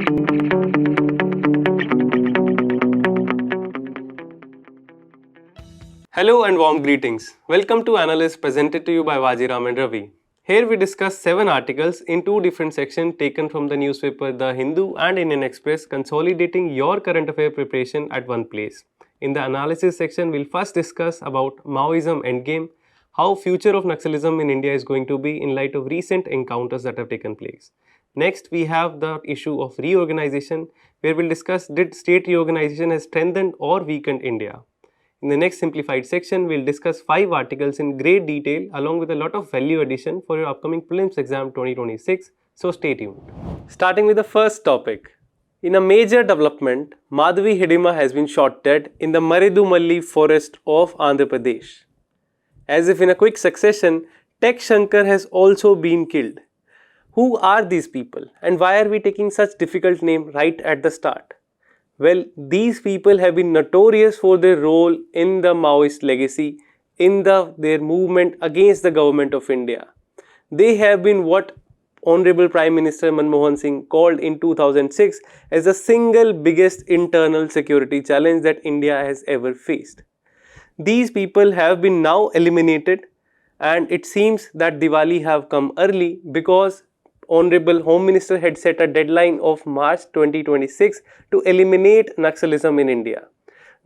Hello and warm greetings. Welcome to Analyst presented to you by Vajiram and Ravi. Here we discuss 7 articles in 2 different sections taken from the newspaper The Hindu and Indian Express, consolidating your current affair preparation at one place. In the analysis section, we'll first discuss about Maoism Endgame, how future of Naxalism in India is going to be in light of recent encounters that have taken place. Next, we have the issue of reorganization, where we'll discuss did state reorganization has strengthened or weakened India. In the next simplified section, we'll discuss 5 articles in great detail along with a lot of value addition for your upcoming prelims exam 2026, so stay tuned. Starting with the first topic. In a major development, Madhavi Hidima has been shot dead in the Maridumalli forest of Andhra Pradesh. As if in a quick succession, Tech Shankar has also been killed. Who are these people and why are we taking such difficult name right at the start? Well, these people have been notorious for their role in the Maoist legacy, in their movement against the government of India. They have been what Honorable Prime Minister Manmohan Singh called in 2006 as the single biggest internal security challenge that India has ever faced. These people have been now eliminated, and it seems that Diwali have come early because Honorable Home Minister had set a deadline of March 2026 to eliminate Naxalism in India.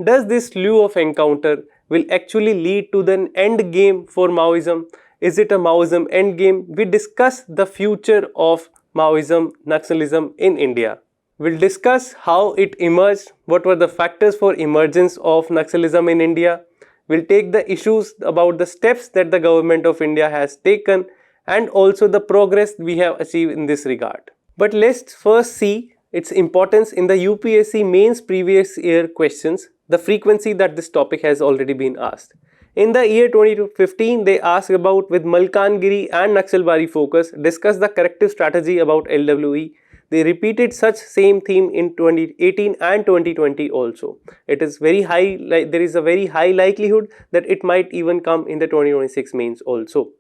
Does this slew of encounter will actually lead to the end game for Maoism? Is it a Maoism end game? We discuss the future of Maoism, Naxalism in India. We'll discuss how it emerged, what were the factors for emergence of Naxalism in India. We'll take the issues about the steps that the government of India has taken and also the progress we have achieved in this regard. But let's first see its importance in the UPSC mains previous year questions, the frequency that this topic has already been asked. In the year 2015, they asked about with Malkangiri and Naxalbari focus, discuss the corrective strategy about LWE. They repeated such same theme in 2018 and 2020 also. It is very high, there is a very high likelihood that it might even come in the 2026 mains also.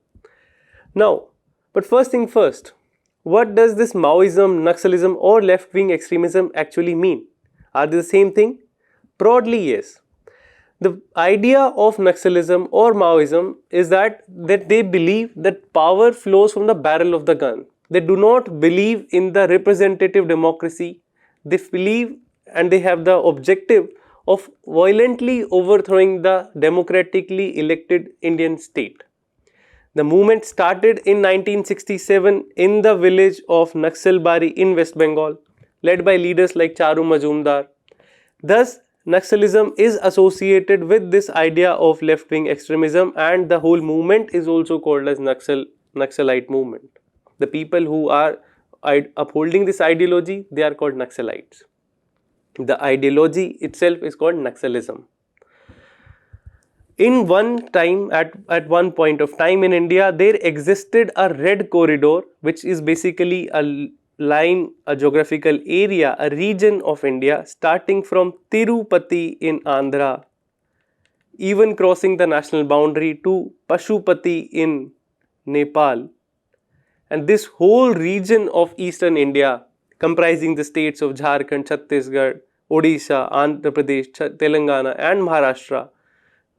Now, but first thing first, what does this Maoism, Naxalism or left-wing extremism actually mean? Are they the same thing? Broadly, yes. The idea of Naxalism or Maoism is that they believe that power flows from the barrel of the gun. They do not believe in the representative democracy. They believe and they have the objective of violently overthrowing the democratically elected Indian state. The movement started in 1967 in the village of Naxalbari in West Bengal, led by leaders like Charu Majumdar. Thus, Naxalism is associated with this idea of left-wing extremism, and the whole movement is also called as Naxalite movement. The people who are upholding this ideology, they are called Naxalites. The ideology itself is called Naxalism. In one time, at one point of time in India, there existed a red corridor, which is basically a line, a geographical area, a region of India starting from Tirupati in Andhra, even crossing the national boundary to Pashupati in Nepal. And this whole region of eastern India, comprising the states of Jharkhand, Chhattisgarh, Odisha, Andhra Pradesh, Telangana and Maharashtra,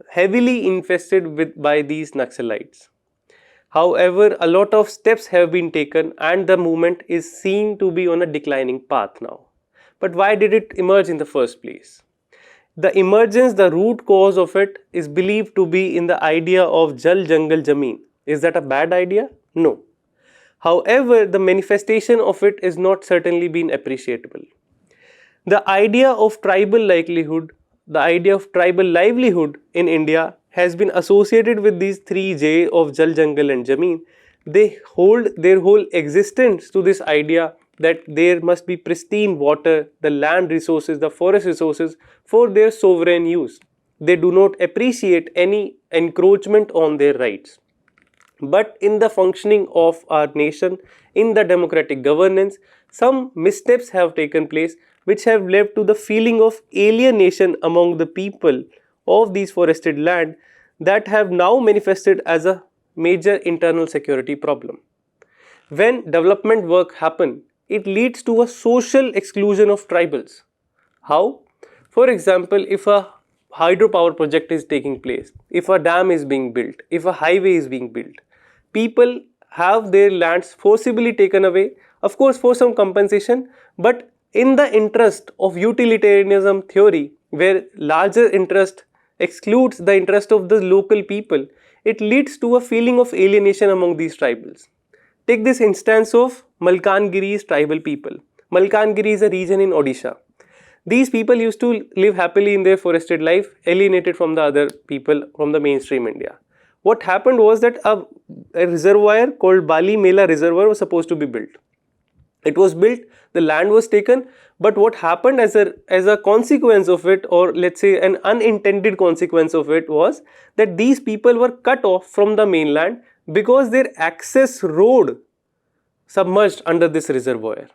heavily infested by these Naxalites. However, a lot of steps have been taken and the movement is seen to be on a declining path now. But why did it emerge in the first place? The emergence, the root cause of it is believed to be in the idea of Jal Jangal Jameen. Is that a bad idea? No. However, the manifestation of it is not certainly been appreciable. The idea of tribal livelihood in India has been associated with these 3J of Jal, Jangal and Jameen. They hold their whole existence to this idea that there must be pristine water, the land resources, the forest resources for their sovereign use. They do not appreciate any encroachment on their rights. But in the functioning of our nation, in the democratic governance, some missteps have taken place which have led to the feeling of alienation among the people of these forested land that have now manifested as a major internal security problem. When development work happen it leads to a social exclusion of tribals. How? For example, if a hydropower project is taking place, if a dam is being built, if a highway is being built, people have their lands forcibly taken away, of course for some compensation, but in the interest of utilitarianism theory, where larger interest excludes the interest of the local people, it leads to a feeling of alienation among these tribals. Take this instance of Malkangiri's tribal people. Malkangiri is a region in Odisha. These people used to live happily in their forested life, alienated from the other people from the mainstream India. What happened was that a reservoir called Bali Mela Reservoir was supposed to be built. It was built, the land was taken, but what happened as a consequence of it, or let's say an unintended consequence of it, was that these people were cut off from the mainland because their access road submerged under this reservoir,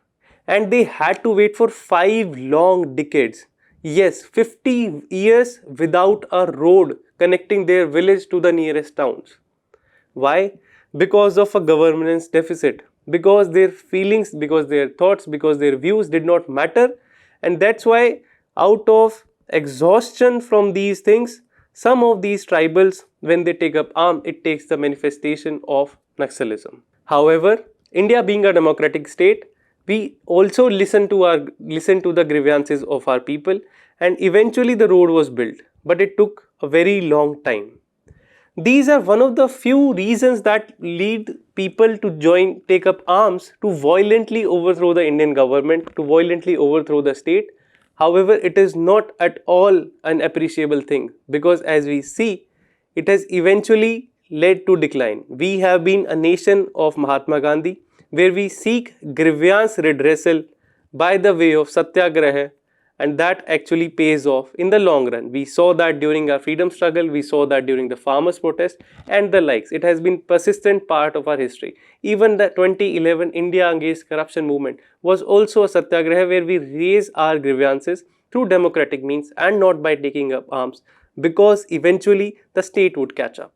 and they had to wait for 5 long decades. Yes, 50 years without a road connecting their village to the nearest towns. Why? Because of a governance deficit, because their feelings, because their thoughts, because their views did not matter, and that's why out of exhaustion from these things, some of these tribals, when they take up arms, it takes the manifestation of Naxalism. However, India being a democratic state, we also listen to the grievances of our people, and eventually the road was built, but it took a very long time. These are one of the few reasons that lead people to take up arms to violently overthrow the Indian government, to violently overthrow the state. However, it is not at all an appreciable thing, because as we see, it has eventually led to decline. We have been a nation of Mahatma Gandhi, where we seek grievance redressal by the way of satyagraha, and that actually pays off in the long run. We saw that during our freedom struggle, we saw that during the farmers' protest and the likes. It has been persistent part of our history. Even the 2011 India Against Corruption movement was also a satyagraha where we raise our grievances through democratic means and not by taking up arms, because eventually the state would catch up.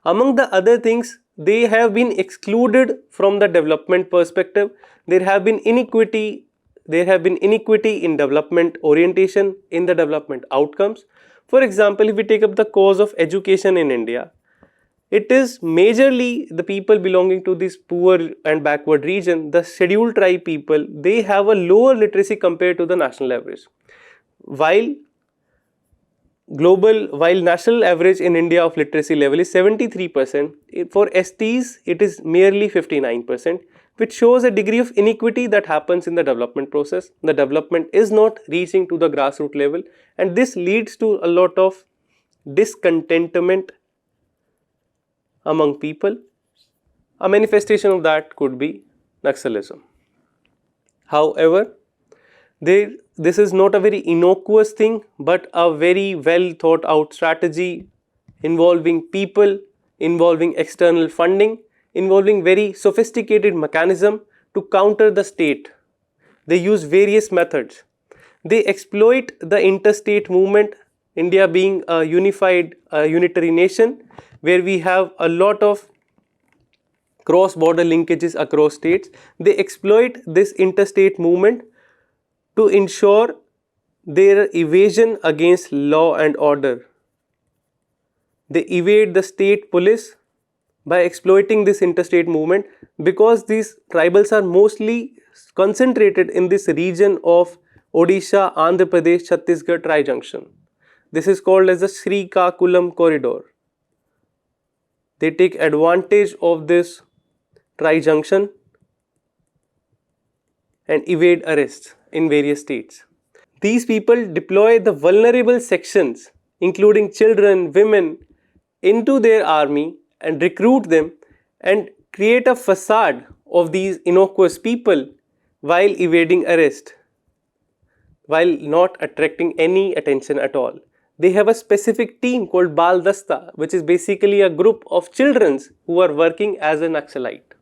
Among the other things, they have been excluded from the development perspective. There have been inequity in development orientation, in the development outcomes. For example, if we take up the cause of education in India, it is majorly the people belonging to this poor and backward region, the scheduled tribe people. They have a lower literacy compared to the national average. While national average in India of literacy level is 73%, for STs it is merely 59%, which shows a degree of inequity that happens in the development process. The development is not reaching to the grassroots level, and this leads to a lot of discontentment among people. A manifestation of that could be Naxalism. However, this is not a very innocuous thing, but a very well thought out strategy involving people, involving external funding, involving very sophisticated mechanism to counter the state. They use various methods. They exploit the interstate movement, India being a unitary nation, where we have a lot of cross-border linkages across states. They exploit this interstate movement to ensure their evasion against law and order. They evade the state police by exploiting this interstate movement, because these tribals are mostly concentrated in this region of Odisha, Andhra Pradesh, Chhattisgarh tri-junction. This is called as the Srikakulam corridor. They take advantage of this tri-junction and evade arrests in various states. These people deploy the vulnerable sections, including children, women, into their army and recruit them and create a facade of these innocuous people while evading arrest, while not attracting any attention at all. They have a specific team called Bal Dasta, which is basically a group of children who are working as a Naxalite.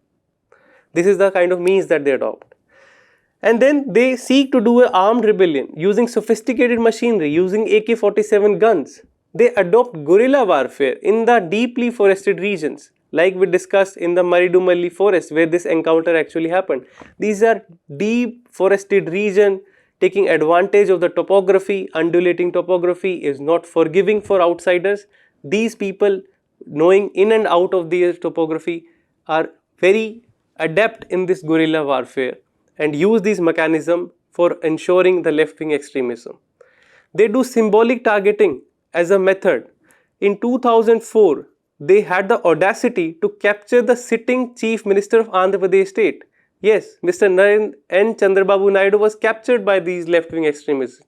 This is the kind of means that they adopt. And then they seek to do an armed rebellion using sophisticated machinery, using AK-47 guns. They adopt guerrilla warfare in the deeply forested regions. like we discussed in the Maridumalli forest where this encounter actually happened. These are deep forested region, taking advantage of the topography. Undulating topography is not forgiving for outsiders. These people, knowing in and out of the topography, are very adept in this guerrilla warfare and use these mechanisms for ensuring the left-wing extremism. They do symbolic targeting as a method. In 2004, they had the audacity to capture the sitting Chief Minister of Andhra Pradesh state. Yes, Mr. N. Chandrababu Naidu was captured by these left-wing extremists.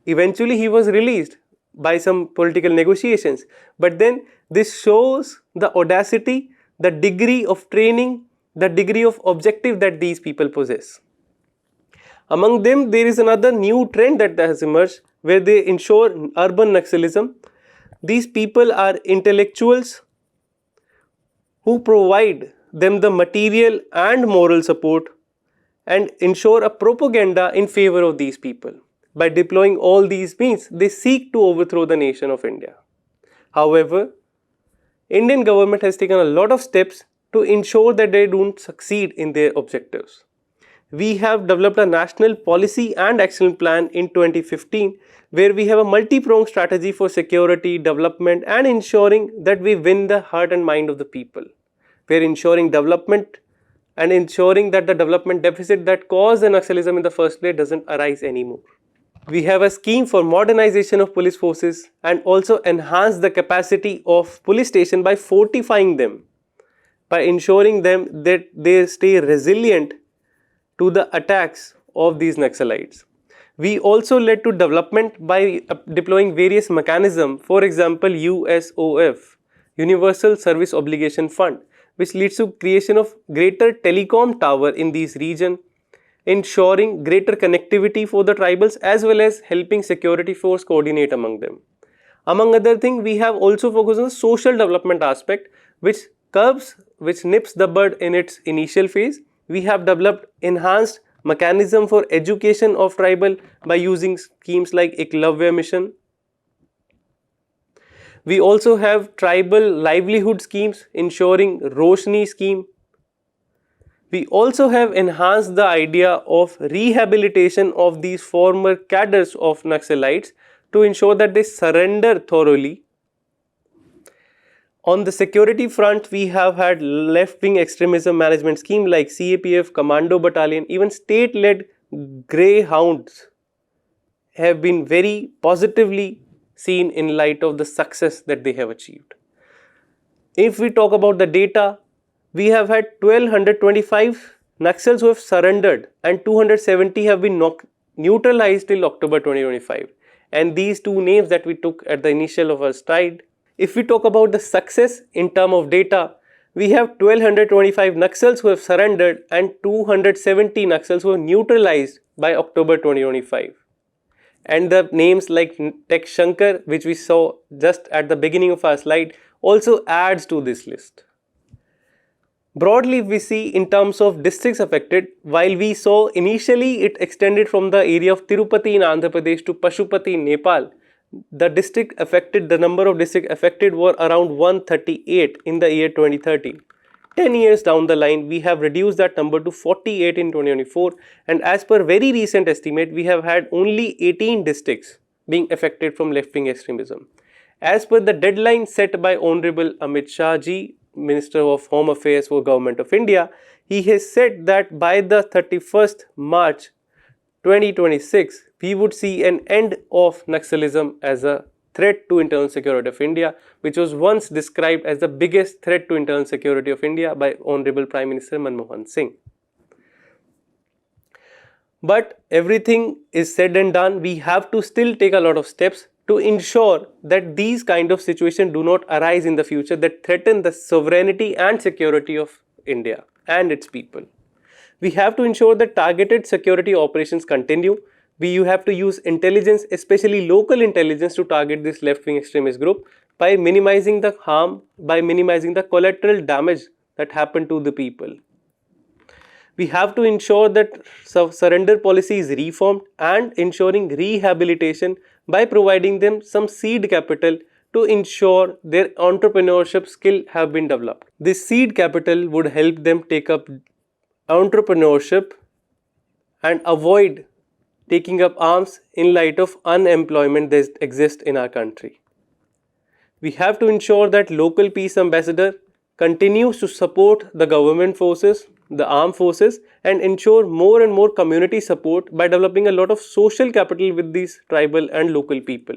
Eventually, he was released by some political negotiations. But then this shows the audacity, the degree of training, the degree of objective that these people possess. Among them, there is another new trend that has emerged where they ensure urban Naxalism. These people are intellectuals who provide them the material and moral support and ensure a propaganda in favor of these people. By deploying all these means, they seek to overthrow the nation of India. However, Indian government has taken a lot of steps to ensure that they don't succeed in their objectives. We have developed a national policy and action plan in 2015 where we have a multi-pronged strategy for security, development and ensuring that we win the heart and mind of the people. We are ensuring development and ensuring that the development deficit that caused the Naxalism in the first place doesn't arise anymore. We have a scheme for modernization of police forces and also enhance the capacity of police station by fortifying them, by ensuring them that they stay resilient to the attacks of these Naxalites. We also led to development by deploying various mechanisms, for example USOF, Universal Service Obligation Fund, which leads to creation of greater telecom tower in these regions, ensuring greater connectivity for the tribals as well as helping security force coordinate among them. Among other things, we have also focused on the social development aspect which nips the bud in its initial phase. We have developed enhanced mechanism for education of tribal by using schemes like Eklavya Mission. We also have tribal livelihood schemes ensuring Roshni scheme. We also have enhanced the idea of rehabilitation of these former cadres of Naxalites to ensure that they surrender thoroughly. On the security front, we have had left-wing extremism management scheme like CAPF, Commando Battalion, even state-led greyhounds have been very positively seen in light of the success that they have achieved. If we talk about the data, we have had 1225 Naxals who have surrendered and 270 have been neutralized till October 2025. And these two names that we took at the initial of our stride. If we talk about the success in terms of data, we have 1225 Naxals who have surrendered and 270 Naxals who were neutralized by October 2025. And the names like Tek Shankar, which we saw just at the beginning of our slide, also adds to this list. Broadly, if we see in terms of districts affected, while we saw initially it extended from the area of Tirupati in Andhra Pradesh to Pashupati in Nepal, the number of districts affected were around 138 in the year 2030. 10 years down the line, we have reduced that number to 48 in 2024, and as per very recent estimate, we have had only 18 districts being affected from left-wing extremism. As per the deadline set by Honorable Amit Shah ji, Minister of Home Affairs for Government of India, he has said that by the 31st March 2026, we would see an end of Naxalism as a threat to internal security of India, which was once described as the biggest threat to internal security of India by Honorable Prime Minister Manmohan Singh. But everything is said and done, we have to still take a lot of steps to ensure that these kind of situations do not arise in the future that threaten the sovereignty and security of India and its people. We have to ensure that targeted security operations continue. You have to use intelligence, especially local intelligence, to target this left-wing extremist group by minimizing the harm, by minimizing the collateral damage that happened to the people. We have to ensure that surrender policy is reformed and ensuring rehabilitation by providing them some seed capital to ensure their entrepreneurship skill have been developed. This seed capital would help them take up entrepreneurship and avoid taking up arms in light of unemployment that exists in our country. We have to ensure that local peace ambassador continues to support the government forces, the armed forces, and ensure more and more community support by developing a lot of social capital with these tribal and local people.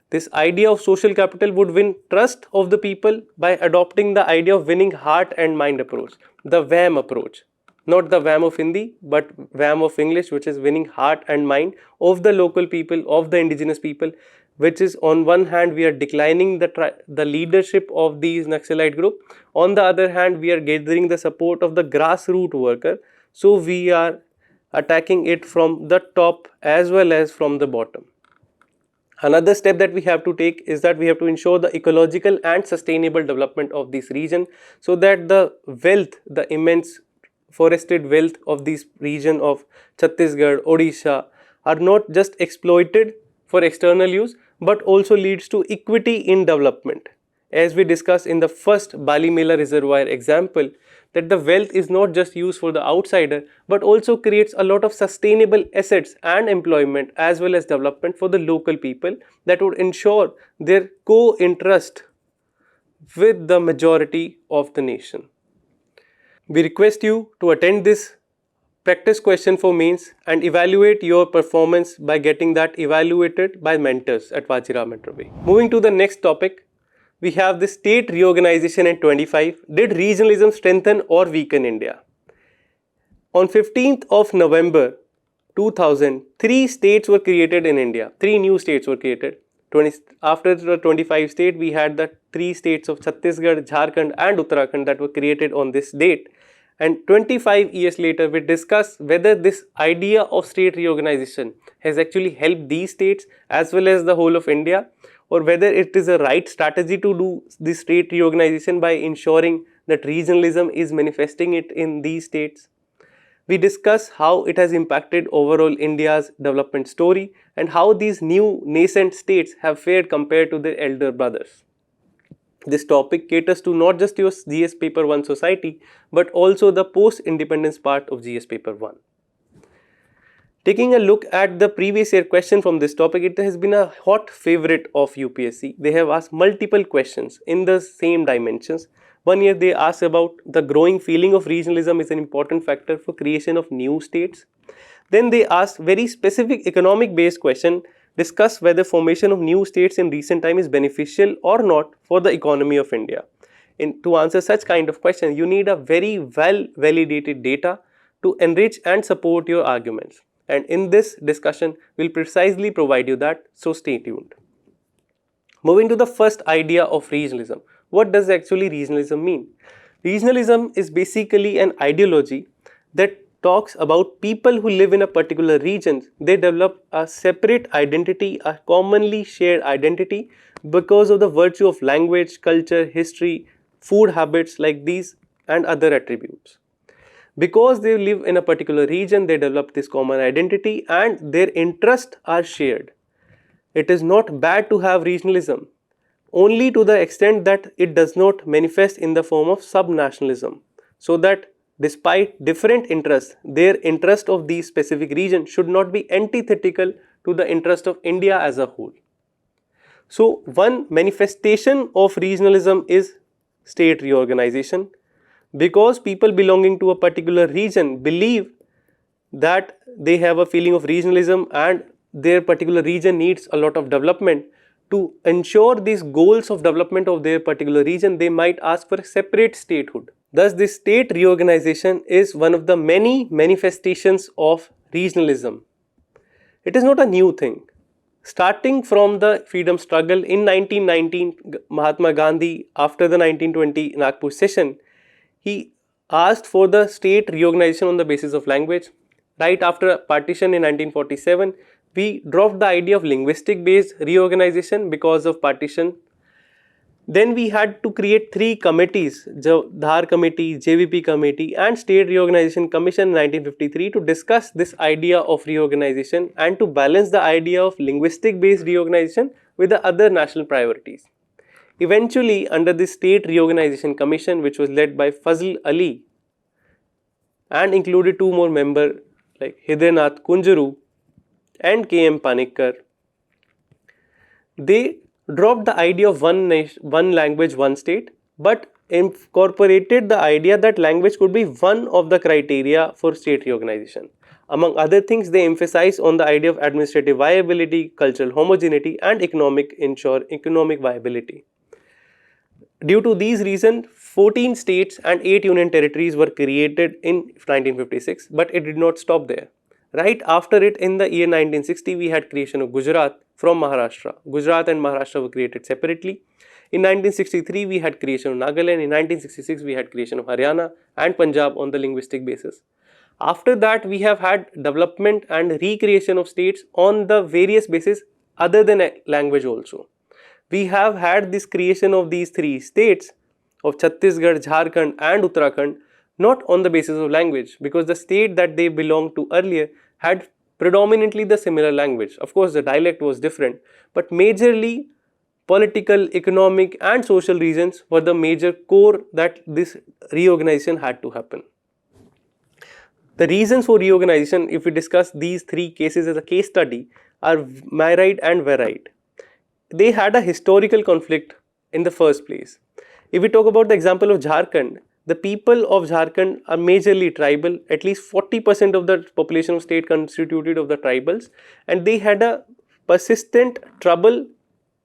This idea of social capital would win trust of the people by adopting the idea of winning heart and mind approach, the WHAM approach. Not the WHAM of Hindi, but WHAM of English, which is winning heart and mind of the local people, of the indigenous people, which is on one hand we are declining the leadership of these Naxalite group. On the other hand, we are gathering the support of the grassroots worker. So we are attacking it from the top as well as from the bottom. Another step that we have to take is that we have to ensure the ecological and sustainable development of this region so that the wealth, the immense forested wealth of this region of Chhattisgarh, Odisha are not just exploited for external use but also leads to equity in development. As we discussed in the first Bali Mela Reservoir example, that the wealth is not just used for the outsider but also creates a lot of sustainable assets and employment as well as development for the local people that would ensure their co-interest with the majority of the nation. We request you to attend this practice question for mains and evaluate your performance by getting that evaluated by mentors at Vajiram and Ravi. Moving to the next topic, we have the state reorganization in 25. Did regionalism strengthen or weaken India? On 15th of November 2000, 3 states were created in India. 3 new states were created. After the 25 state, we had the 3 states of Chhattisgarh, Jharkhand and Uttarakhand that were created on this date. And 25 years later, we discuss whether this idea of state reorganization has actually helped these states as well as the whole of India, or whether it is a right strategy to do this state reorganization by ensuring that regionalism is manifesting it in these states. We discuss how it has impacted overall India's development story and how these new nascent states have fared compared to their elder brothers. This topic caters to not just your GS Paper 1 society but also the post-independence part of GS Paper 1. Taking a look at the previous year question from this topic, it has been a hot favorite of UPSC. They have asked multiple questions in the same dimensions. One year they asked about the growing feeling of regionalism is an important factor for creation of new states. Then they asked very specific economic based question, discuss whether formation of new states in recent time is beneficial or not for the economy of India. To answer such kind of question, you need a very well validated data to enrich and support your arguments. And in this discussion, we'll precisely provide you that, so stay tuned. Moving to the first idea of regionalism. What does actually regionalism mean? Regionalism is basically an ideology that talks about people who live in a particular region. They develop a separate identity, a commonly shared identity because of the virtue of language, culture, history, food habits like these and other attributes. Because they live in a particular region, they develop this common identity and their interests are shared. It is not bad to have regionalism, only to the extent that it does not manifest in the form of subnationalism, so that despite different interests, their interest of these specific region should not be antithetical to the interest of India as a whole. So one manifestation of regionalism is state reorganization. Because people belonging to a particular region believe that they have a feeling of regionalism and their particular region needs a lot of development. To ensure these goals of development of their particular region, they might ask for a separate statehood. Thus, this state reorganization is one of the many manifestations of regionalism. It is not a new thing. Starting from the freedom struggle in 1919, Mahatma Gandhi, after the 1920 Nagpur session, he asked for the state reorganization on the basis of language. Right after partition in 1947, we dropped the idea of linguistic based reorganization because of partition. Then we had to create 3 committees, Dhar Committee, JVP Committee and State Reorganization Commission in 1953 to discuss this idea of reorganization and to balance the idea of linguistic based reorganization with the other national priorities. Eventually, under the State Reorganization Commission, which was led by Fazl Ali and included 2 more members like Hidernath Kunjuru and K.M. Panikkar, they dropped the idea of one language, one state, but incorporated the idea that language could be one of the criteria for state reorganization. Among other things, they emphasize on the idea of administrative viability, cultural homogeneity and economic viability. Due to these reasons, 14 states and 8 union territories were created in 1956, but it did not stop there. Right after it, in the year 1960, we had creation of Gujarat from Maharashtra. Gujarat and Maharashtra were created separately. In 1963, we had creation of Nagaland. In 1966, we had creation of Haryana and Punjab on the linguistic basis. After that, we have had development and recreation of states on the various bases other than language also. We have had this creation of these 3 states of Chhattisgarh, Jharkhand and Uttarakhand not on the basis of language, because the state that they belonged to earlier had predominantly the similar language. Of course, the dialect was different, but majorly political, economic and social reasons were the major core that this reorganization had to happen. The reasons for reorganization, if we discuss these 3 cases as a case study, are Mairite and Verite. They had a historical conflict in the first place. If we talk about the example of Jharkhand, the people of Jharkhand are majorly tribal. At least 40% of the population of state constituted of the tribals, and they had a persistent trouble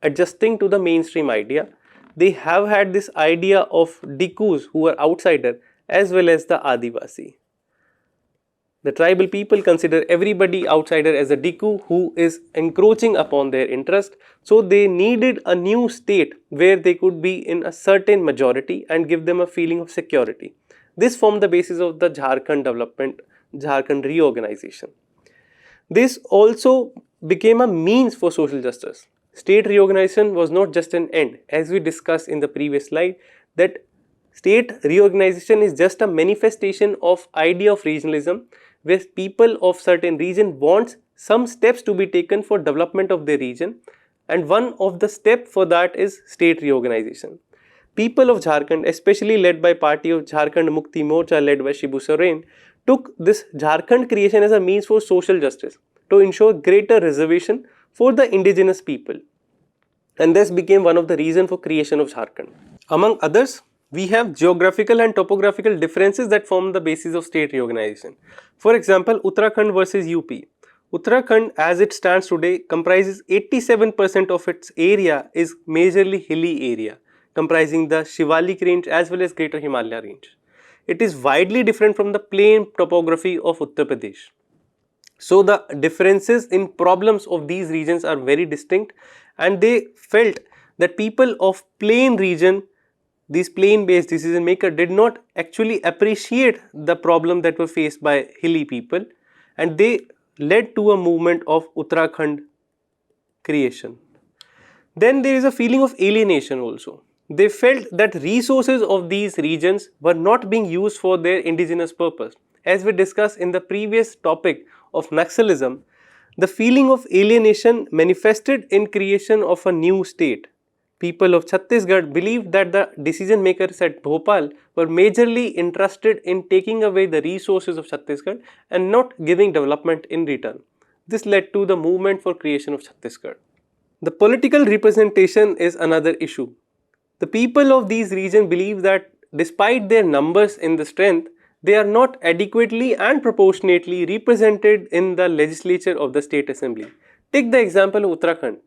adjusting to the mainstream idea. They have had this idea of Dikus who are outsider as well as the Adivasi. The tribal people consider everybody outsider as a Diku who is encroaching upon their interest. So they needed a new state where they could be in a certain majority and give them a feeling of security. This formed the basis of the Jharkhand development, Jharkhand reorganization. This also became a means for social justice. State reorganization was not just an end. As we discussed in the previous slide, that state reorganization is just a manifestation of idea of regionalism, where people of certain region wants some steps to be taken for development of their region, and one of the step for that is state reorganization. People of Jharkhand, especially led by party of Jharkhand Mukti Morcha led by Shibu Soren, took this Jharkhand creation as a means for social justice to ensure greater reservation for the indigenous people, and this became one of the reasons for creation of Jharkhand. Among others, we have geographical and topographical differences that form the basis of state reorganization. For example, Uttarakhand versus UP. Uttarakhand as it stands today comprises 87% of its area is majorly hilly area, comprising the Shivalik range as well as Greater Himalaya range. It is widely different from the plain topography of Uttar Pradesh. So the differences in problems of these regions are very distinct, and they felt that people of plain region, these plain based decision maker, did not actually appreciate the problem that were faced by hilly people, and they led to a movement of Uttarakhand creation. Then there is a feeling of alienation also. They felt that resources of these regions were not being used for their indigenous purpose. As we discussed in the previous topic of Naxalism, the feeling of alienation manifested in creation of a new state. People of Chhattisgarh believed that the decision makers at Bhopal were majorly interested in taking away the resources of Chhattisgarh and not giving development in return. This led to the movement for creation of Chhattisgarh. The political representation is another issue. The people of these regions believe that despite their numbers in the strength, they are not adequately and proportionately represented in the legislature of the state assembly. Take the example of Uttarakhand.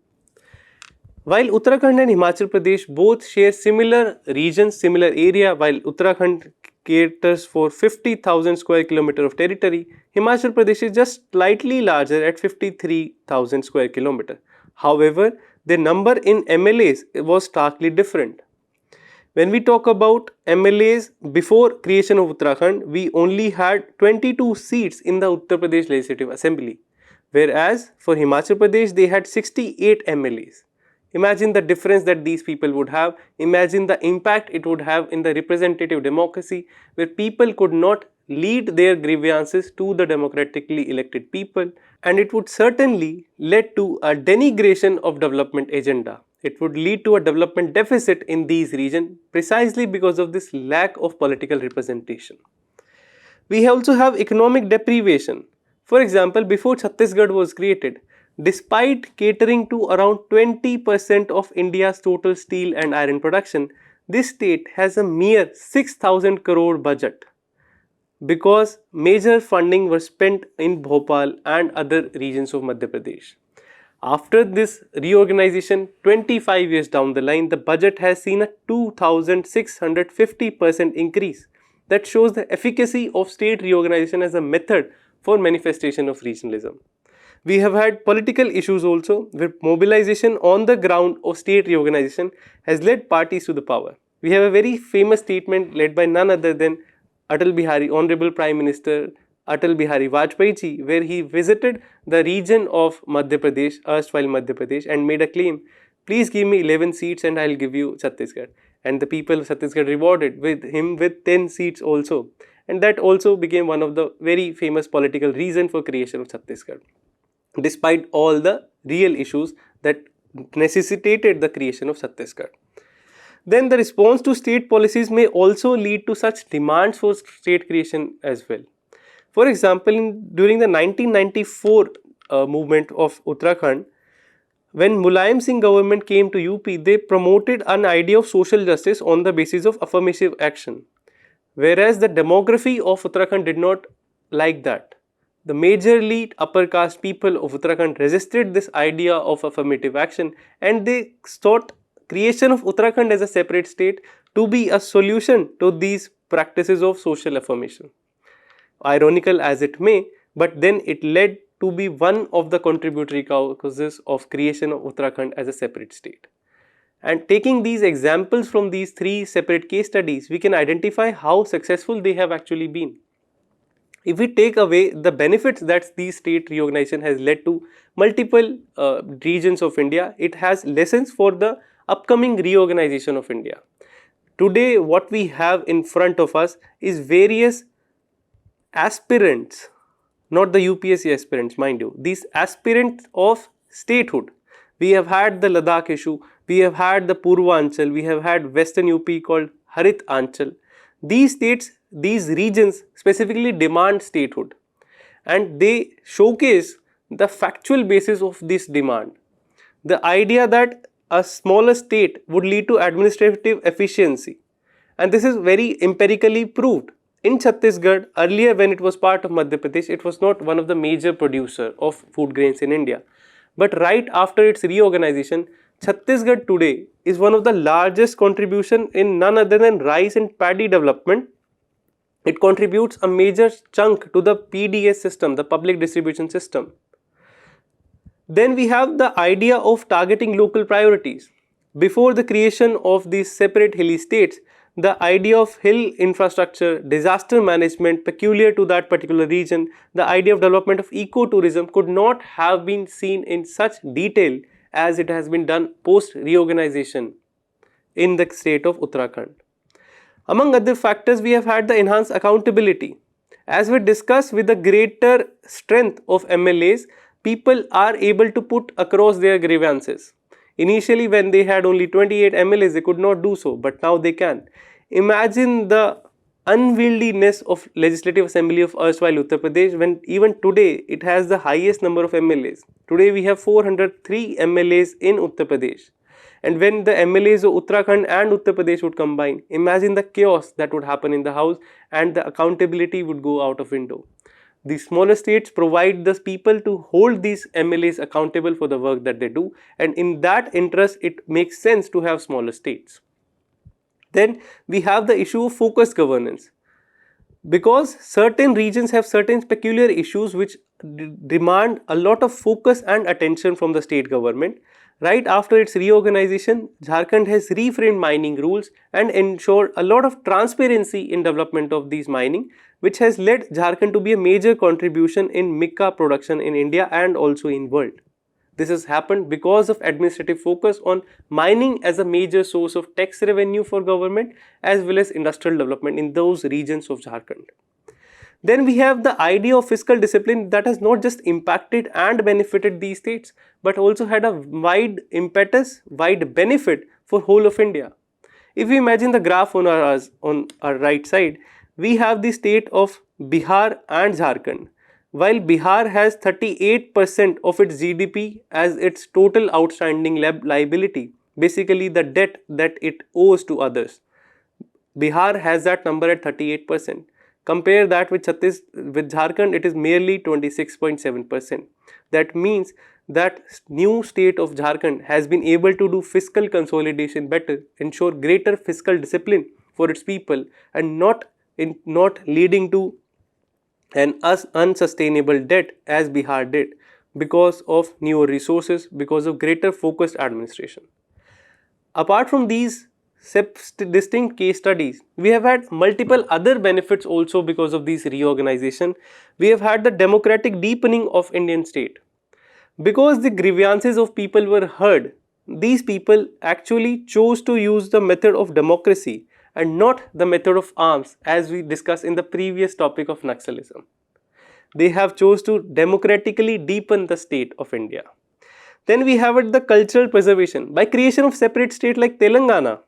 While Uttarakhand and Himachal Pradesh both share similar regions, similar area, while Uttarakhand caters for 50,000 square kilometer of territory, Himachal Pradesh is just slightly larger at 53,000 square kilometer. However, the number in MLAs was starkly different. When we talk about MLAs before creation of Uttarakhand, we only had 22 seats in the Uttar Pradesh Legislative Assembly, whereas for Himachal Pradesh they had 68 MLAs. Imagine the difference that these people would have. Imagine the impact it would have in the representative democracy, where people could not lead their grievances to the democratically elected people, and it would certainly lead to a denigration of development agenda. It would lead to a development deficit in these regions precisely because of this lack of political representation. We also have economic deprivation. For example, before Chhattisgarh was created, despite catering to around 20% of India's total steel and iron production, this state has a mere 6,000 crore budget because major funding was spent in Bhopal and other regions of Madhya Pradesh. After this reorganization, 25 years down the line, the budget has seen a 2,650% increase. That shows the efficacy of state reorganization as a method for manifestation of regionalism. We have had political issues also, where mobilization on the ground of state reorganization has led parties to the power. We have a very famous statement led by none other than Honorable Prime Minister Atal Bihari Vajpayee ji, where he visited the region of Madhya Pradesh, erstwhile Madhya Pradesh, and made a claim, please give me 11 seats and I will give you Chhattisgarh. And the people of Chhattisgarh rewarded him with 10 seats also. And that also became one of the very famous political reasons for creation of Chhattisgarh, despite all the real issues that necessitated the creation of Chhattisgarh. Then the response to state policies may also lead to such demands for state creation as well. For example, during the 1994 movement of Uttarakhand, when Mulayam Singh government came to UP, they promoted an idea of social justice on the basis of affirmative action. Whereas the demography of Uttarakhand did not like that. The majorly upper caste people of Uttarakhand resisted this idea of affirmative action, and they sought creation of Uttarakhand as a separate state to be a solution to these practices of social affirmation. Ironical as it may, but then it led to be one of the contributory causes of creation of Uttarakhand as a separate state. And taking these examples from these three separate case studies, we can identify how successful they have actually been. If we take away the benefits that these state reorganization has led to multiple regions of India, it has lessons for the upcoming reorganization of India. Today, what we have in front of us is various aspirants, not the UPSC aspirants, mind you, these aspirants of statehood. We have had the Ladakh issue, we have had the Purvanchal, we have had Western UP called Harit Anchal. These states, these regions specifically demand statehood, and they showcase the factual basis of this demand. The idea that a smaller state would lead to administrative efficiency, and this is very empirically proved. In Chhattisgarh, earlier when it was part of Madhya Pradesh, it was not one of the major producer of food grains in India. But right after its reorganization, Chhattisgarh today is one of the largest contribution in none other than rice and paddy development. It contributes a major chunk to the PDS system, the public distribution system. Then we have the idea of targeting local priorities. Before the creation of these separate hilly states, the idea of hill infrastructure, disaster management peculiar to that particular region, the idea of development of ecotourism could not have been seen in such detail as it has been done post reorganization in the state of Uttarakhand. Among other factors, we have had the enhanced accountability. As we discussed, with the greater strength of MLAs, people are able to put across their grievances. Initially, when they had only 28 MLAs, they could not do so, but now they can. Imagine the unwieldiness of Legislative Assembly of erstwhile Uttar Pradesh, when even today it has the highest number of MLAs. Today we have 403 MLAs in Uttar Pradesh. And when the MLAs of Uttarakhand and Uttar Pradesh would combine, imagine the chaos that would happen in the house, and the accountability would go out of window. The smaller states provide the people to hold these MLAs accountable for the work that they do, and in that interest it makes sense to have smaller states. Then we have the issue of focused governance. Because certain regions have certain peculiar issues which demand a lot of focus and attention from the state government. Right after its reorganization, Jharkhand has reframed mining rules and ensured a lot of transparency in development of these mining, which has led Jharkhand to be a major contribution in mica production in India and also in world. This has happened because of administrative focus on mining as a major source of tax revenue for government as well as industrial development in those regions of Jharkhand. Then we have the idea of fiscal discipline that has not just impacted and benefited these states but also had a wide impetus, wide benefit for whole of India. If we imagine the graph on our right side, we have the state of Bihar and Jharkhand. While Bihar has 38% of its GDP as its total outstanding liability, basically the debt that it owes to others. Bihar has that number at 38%. Compare that with Jharkhand, it is merely 26.7%. That means that new state of Jharkhand has been able to do fiscal consolidation better, ensure greater fiscal discipline for its people, and not leading to an unsustainable debt as Bihar did because of newer resources, because of greater focused administration. Apart from these distinct case studies, we have had multiple other benefits also because of this reorganization. We have had the democratic deepening of Indian state. Because the grievances of people were heard, these people actually chose to use the method of democracy and not the method of arms as we discussed in the previous topic of Naxalism. They have chose to democratically deepen the state of India. Then we have the cultural preservation by creation of separate state like Telangana.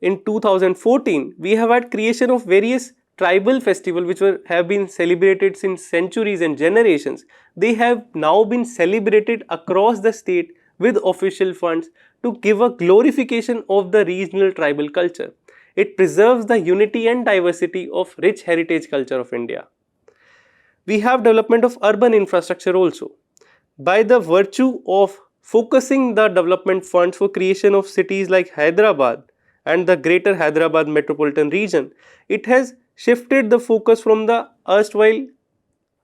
In 2014, we have had creation of various tribal festivals which have been celebrated since centuries and generations. They have now been celebrated across the state with official funds to give a glorification of the regional tribal culture. It preserves the unity and diversity of rich heritage culture of India. We have development of urban infrastructure also. By the virtue of focusing the development funds for creation of cities like Hyderabad and the greater Hyderabad metropolitan region, it has shifted the focus from the erstwhile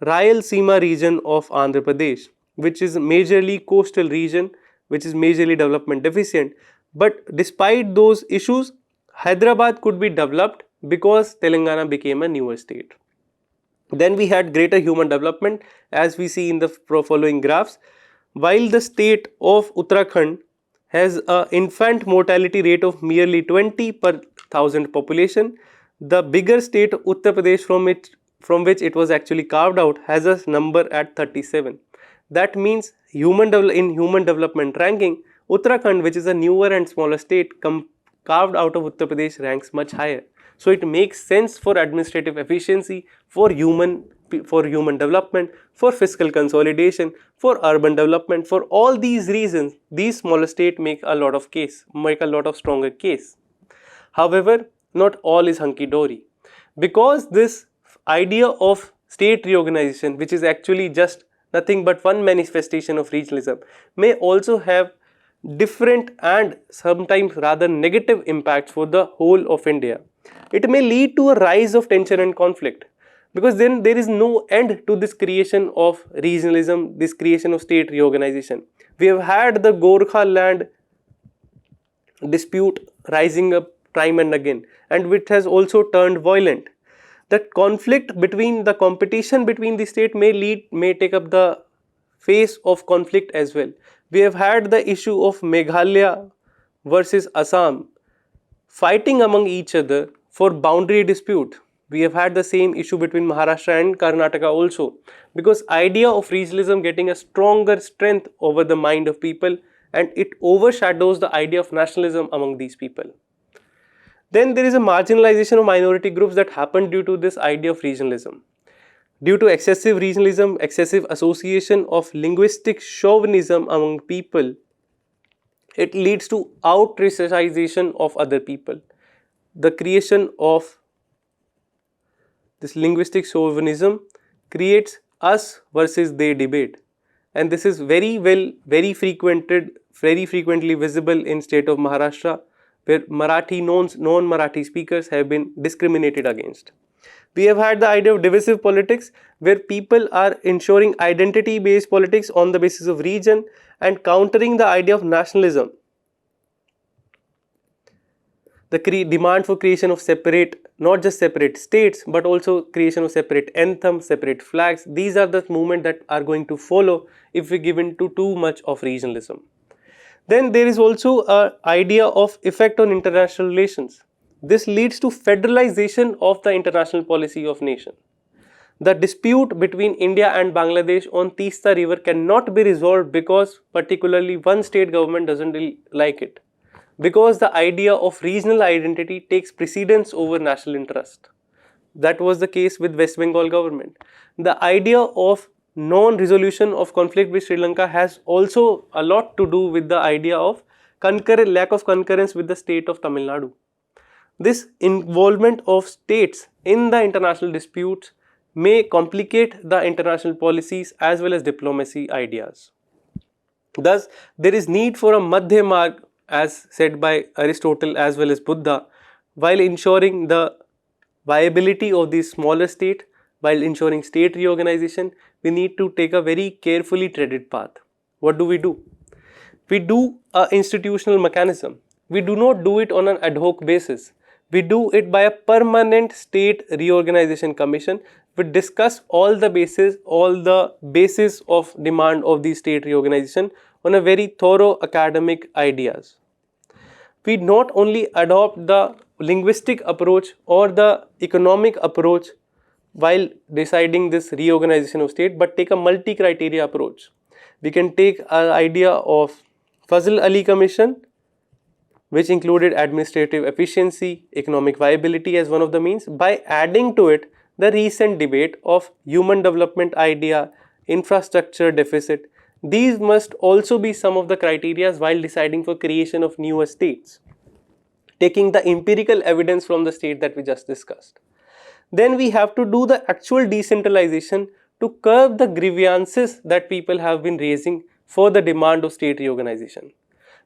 Rayalaseema region of Andhra Pradesh, which is majorly coastal region, which is majorly development deficient. But despite those issues, Hyderabad could be developed because Telangana became a newer state. Then we had greater human development as we see in the following graphs. While the state of Uttarakhand has an infant mortality rate of merely 20 per thousand population, the bigger state Uttar Pradesh from which it was actually carved out has a number at 37. That means in human development ranking, Uttarakhand, which is a newer and smaller state carved out of Uttar Pradesh, ranks much higher. So it makes sense for administrative efficiency, for human development, for fiscal consolidation, for urban development. For all these reasons, these smaller states make a lot of stronger case. However, not all is hunky-dory, because this idea of state reorganization, which is actually just nothing but one manifestation of regionalism, may also have different and sometimes rather negative impacts for the whole of India. It may lead to a rise of tension and conflict, because then there is no end to this creation of regionalism, this creation of state reorganization. We have had the Gorkha land dispute rising up time and again, and which has also turned violent. That conflict between the competition between the state may take up the face of conflict as well. We have had the issue of Meghalaya versus Assam fighting among each other for boundary dispute. We have had the same issue between Maharashtra and Karnataka also, because idea of regionalism getting a stronger strength over the mind of people, and it overshadows the idea of nationalism among these people. Then there is a marginalization of minority groups that happened due to this idea of regionalism. Due to excessive regionalism, excessive association of linguistic chauvinism among people, it leads to out-racialization of other people. The creation of this linguistic chauvinism creates us versus they debate, and this is very frequently visible in state of Maharashtra, where non-Marathi speakers have been discriminated against. We have had the idea of divisive politics, where people are ensuring identity-based politics on the basis of region and countering the idea of nationalism. the demand for creation of separate, not just separate states, but also creation of separate anthem, separate flags. These are the movements that are going to follow if we give into too much of regionalism. Then there is also an idea of effect on international relations. This leads to federalization of the international policy of nation. The dispute between India and Bangladesh on Teesta River cannot be resolved because particularly one state government doesn't really like it. Because the idea of regional identity takes precedence over national interest. That was the case with West Bengal government. The idea of non-resolution of conflict with Sri Lanka has also a lot to do with the idea of lack of concurrence with the state of Tamil Nadu. This involvement of states in the international disputes may complicate the international policies as well as diplomacy ideas. Thus, there is need for a Madhya Marg, as said by Aristotle as well as Buddha, while ensuring the viability of these smaller states, while ensuring state reorganization, we need to take a very carefully treaded path. What do? We do an institutional mechanism. We do not do it on an ad hoc basis. We do it by a permanent state reorganization commission. We discuss all the basis of demand of the state reorganization on a very thorough academic ideas. We not only adopt the linguistic approach or the economic approach while deciding this reorganization of state, but take a multi-criteria approach. We can take an idea of Fazl Ali Commission, which included administrative efficiency, economic viability as one of the means, by adding to it the recent debate of human development idea, infrastructure deficit. These must also be some of the criteria while deciding for creation of newer states, taking the empirical evidence from the state that we just discussed. Then we have to do the actual decentralization to curb the grievances that people have been raising for the demand of state reorganization.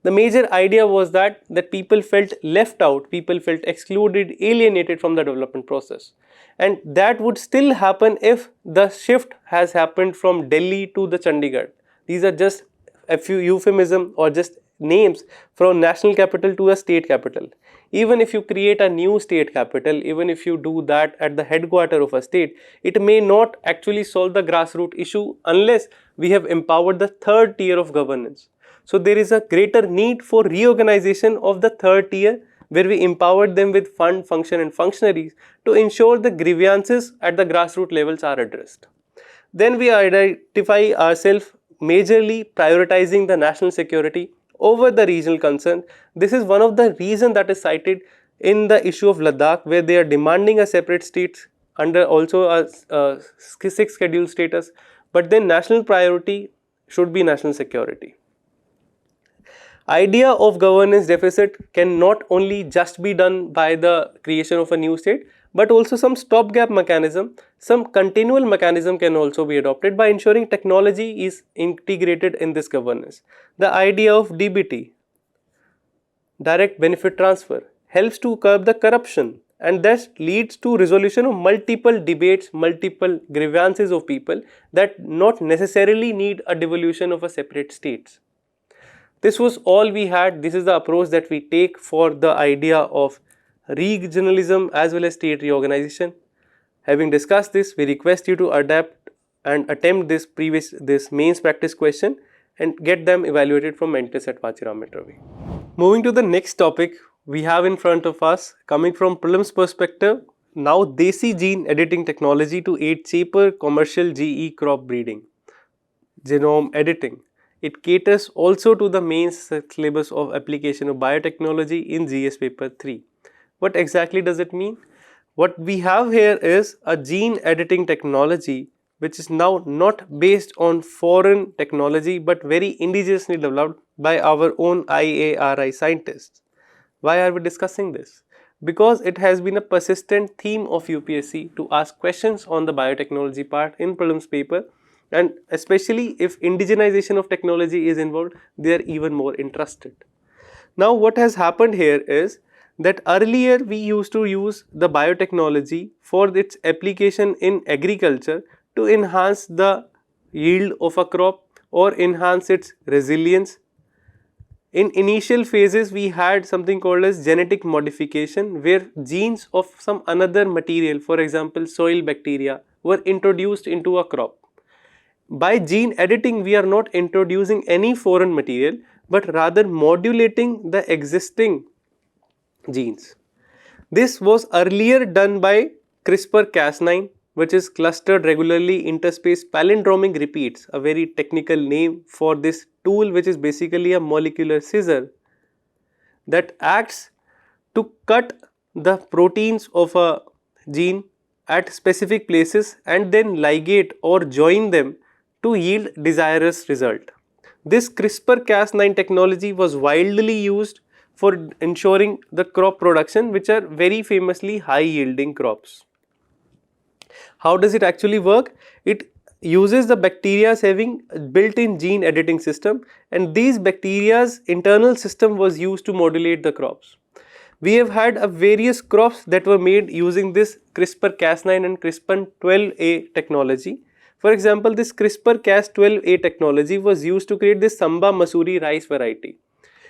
The major idea was that people felt left out, people felt excluded, alienated from the development process. And that would still happen if the shift has happened from Delhi to the Chandigarh. These are just a few euphemisms or just names from national capital to a state capital. Even if you create a new state capital, even if you do that at the headquarters of a state, it may not actually solve the grassroots issue unless we have empowered the third tier of governance. So there is a greater need for reorganization of the third tier, where we empowered them with fund, function and functionaries to ensure the grievances at the grassroots levels are addressed. Then we identify ourselves majorly prioritizing the national security over the regional concern. This is one of the reasons that is cited in the issue of Ladakh, where they are demanding a separate state under also a sixth schedule status, but then national priority should be national security. Idea of governance deficit can not only just be done by the creation of a new state, but also some stopgap mechanism, some continual mechanism can also be adopted by ensuring technology is integrated in this governance. The idea of DBT, direct benefit transfer, helps to curb the corruption, and thus leads to resolution of multiple debates, multiple grievances of people that not necessarily need a devolution of a separate states. This was all we had. This is the approach that we take for the idea of regionalism as well as state reorganization. Having discussed this, we request you to adapt and attempt this mains practice question and get them evaluated from mentors at Vajiram and Ravi. Moving to the next topic, we have in front of us, coming from prelims perspective, now Desi Gene Editing technology to aid cheaper commercial GE crop breeding, genome editing. It caters also to the main syllabus of application of biotechnology in GS paper 3. What exactly does it mean? What we have here is a gene editing technology which is now not based on foreign technology but very indigenously developed by our own IARI scientists. Why are we discussing this? Because it has been a persistent theme of UPSC to ask questions on the biotechnology part in prelims paper, and especially if indigenization of technology is involved, they are even more interested. Now what has happened here is that earlier we used to use the biotechnology for its application in agriculture to enhance the yield of a crop or enhance its resilience. In initial phases, we had something called as genetic modification, where genes of some another material, for example soil bacteria, were introduced into a crop. By gene editing, we are not introducing any foreign material, but rather modulating the existing genes. This was earlier done by CRISPR-Cas9, which is clustered regularly interspaced palindromic repeats, a very technical name for this tool, which is basically a molecular scissor that acts to cut the proteins of a gene at specific places and then ligate or join them to yield desirous result. This CRISPR-Cas9 technology was widely used for ensuring the crop production, which are very famously high yielding crops. How does it actually work? It uses the bacteria's having built-in gene editing system, and these bacteria's internal system was used to modulate the crops. We have had various crops that were made using this CRISPR-Cas9 and CRISPR-12A technology. For example, this CRISPR-Cas12a technology was used to create this Samba Masuri rice variety.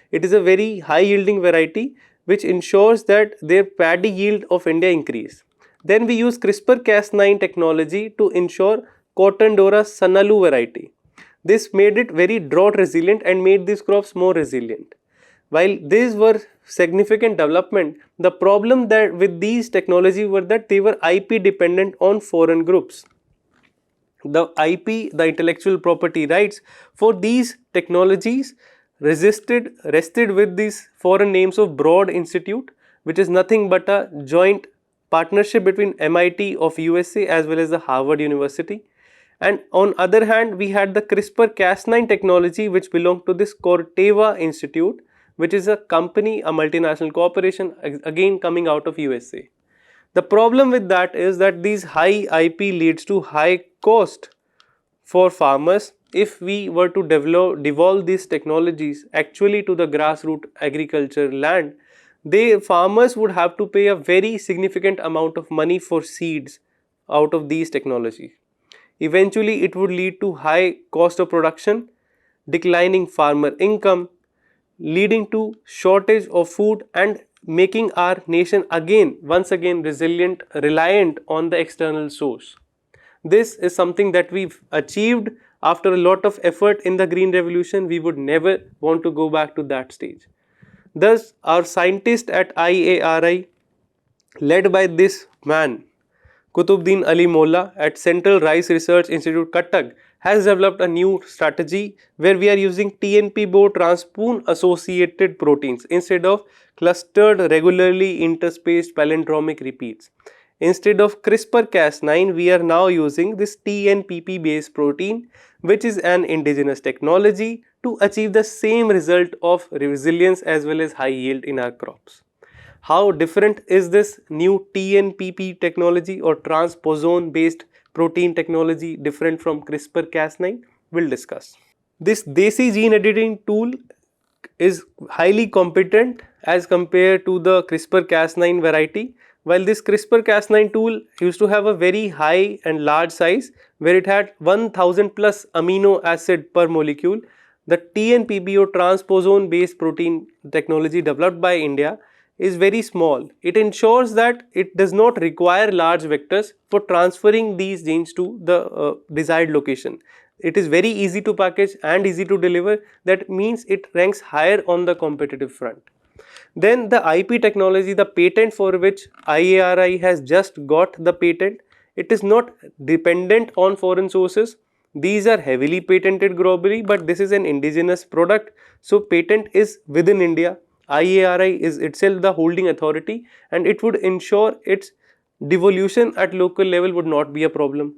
It is a very high yielding variety which ensures that their paddy yield of India increase. Then we use CRISPR-Cas9 technology to ensure Cotton Dora Sanalu variety. This made it very drought resilient and made these crops more resilient. While these were significant development, the problem that with these technology were that they were IP dependent on foreign groups. The IP, the intellectual property rights for these technologies rested with these foreign names of Broad Institute, which is nothing but a joint partnership between MIT of USA as well as the Harvard University. And on other hand, we had the CRISPR-Cas9 technology, which belonged to this Corteva Institute, which is a company, a multinational corporation, again coming out of USA. The problem with that is that these high IP leads to high cost for farmers. If we were to devolve these technologies actually to the grassroots agriculture land, farmers would have to pay a very significant amount of money for seeds out of these technologies. Eventually, it would lead to high cost of production, declining farmer income, leading to shortage of food and making our nation once again reliant on the external source. This is something that we've achieved after a lot of effort in the Green Revolution. We would never want to go back to that stage. Thus, our scientists at IARI, led by this man, Kutubuddin Ali Molla at Central Rice Research Institute, Cuttack, has developed a new strategy where we are using TNP-BO transpoon associated proteins instead of clustered regularly interspaced palindromic repeats. Instead of CRISPR-Cas9, we are now using this TNPP based protein, which is an indigenous technology to achieve the same result of resilience as well as high yield in our crops. How different is this new TNPP technology or transposon based protein technology different from CRISPR-Cas9? We'll discuss. This Desi Gene Editing tool is highly competent as compared to the CRISPR-Cas9 variety. While this CRISPR-Cas9 tool used to have a very high and large size where it had 1000 plus amino acid per molecule, the TNPP or transposon based protein technology developed by India is very small. It ensures that it does not require large vectors for transferring these genes to the desired location. It is very easy to package and easy to deliver. That means it ranks higher on the competitive front. Then the IP technology, the patent for which IARI has just got the patent, it is not dependent on foreign sources. These are heavily patented globally, but this is an indigenous product. So patent is within India. IARI is itself the holding authority and it would ensure its devolution at local level would not be a problem.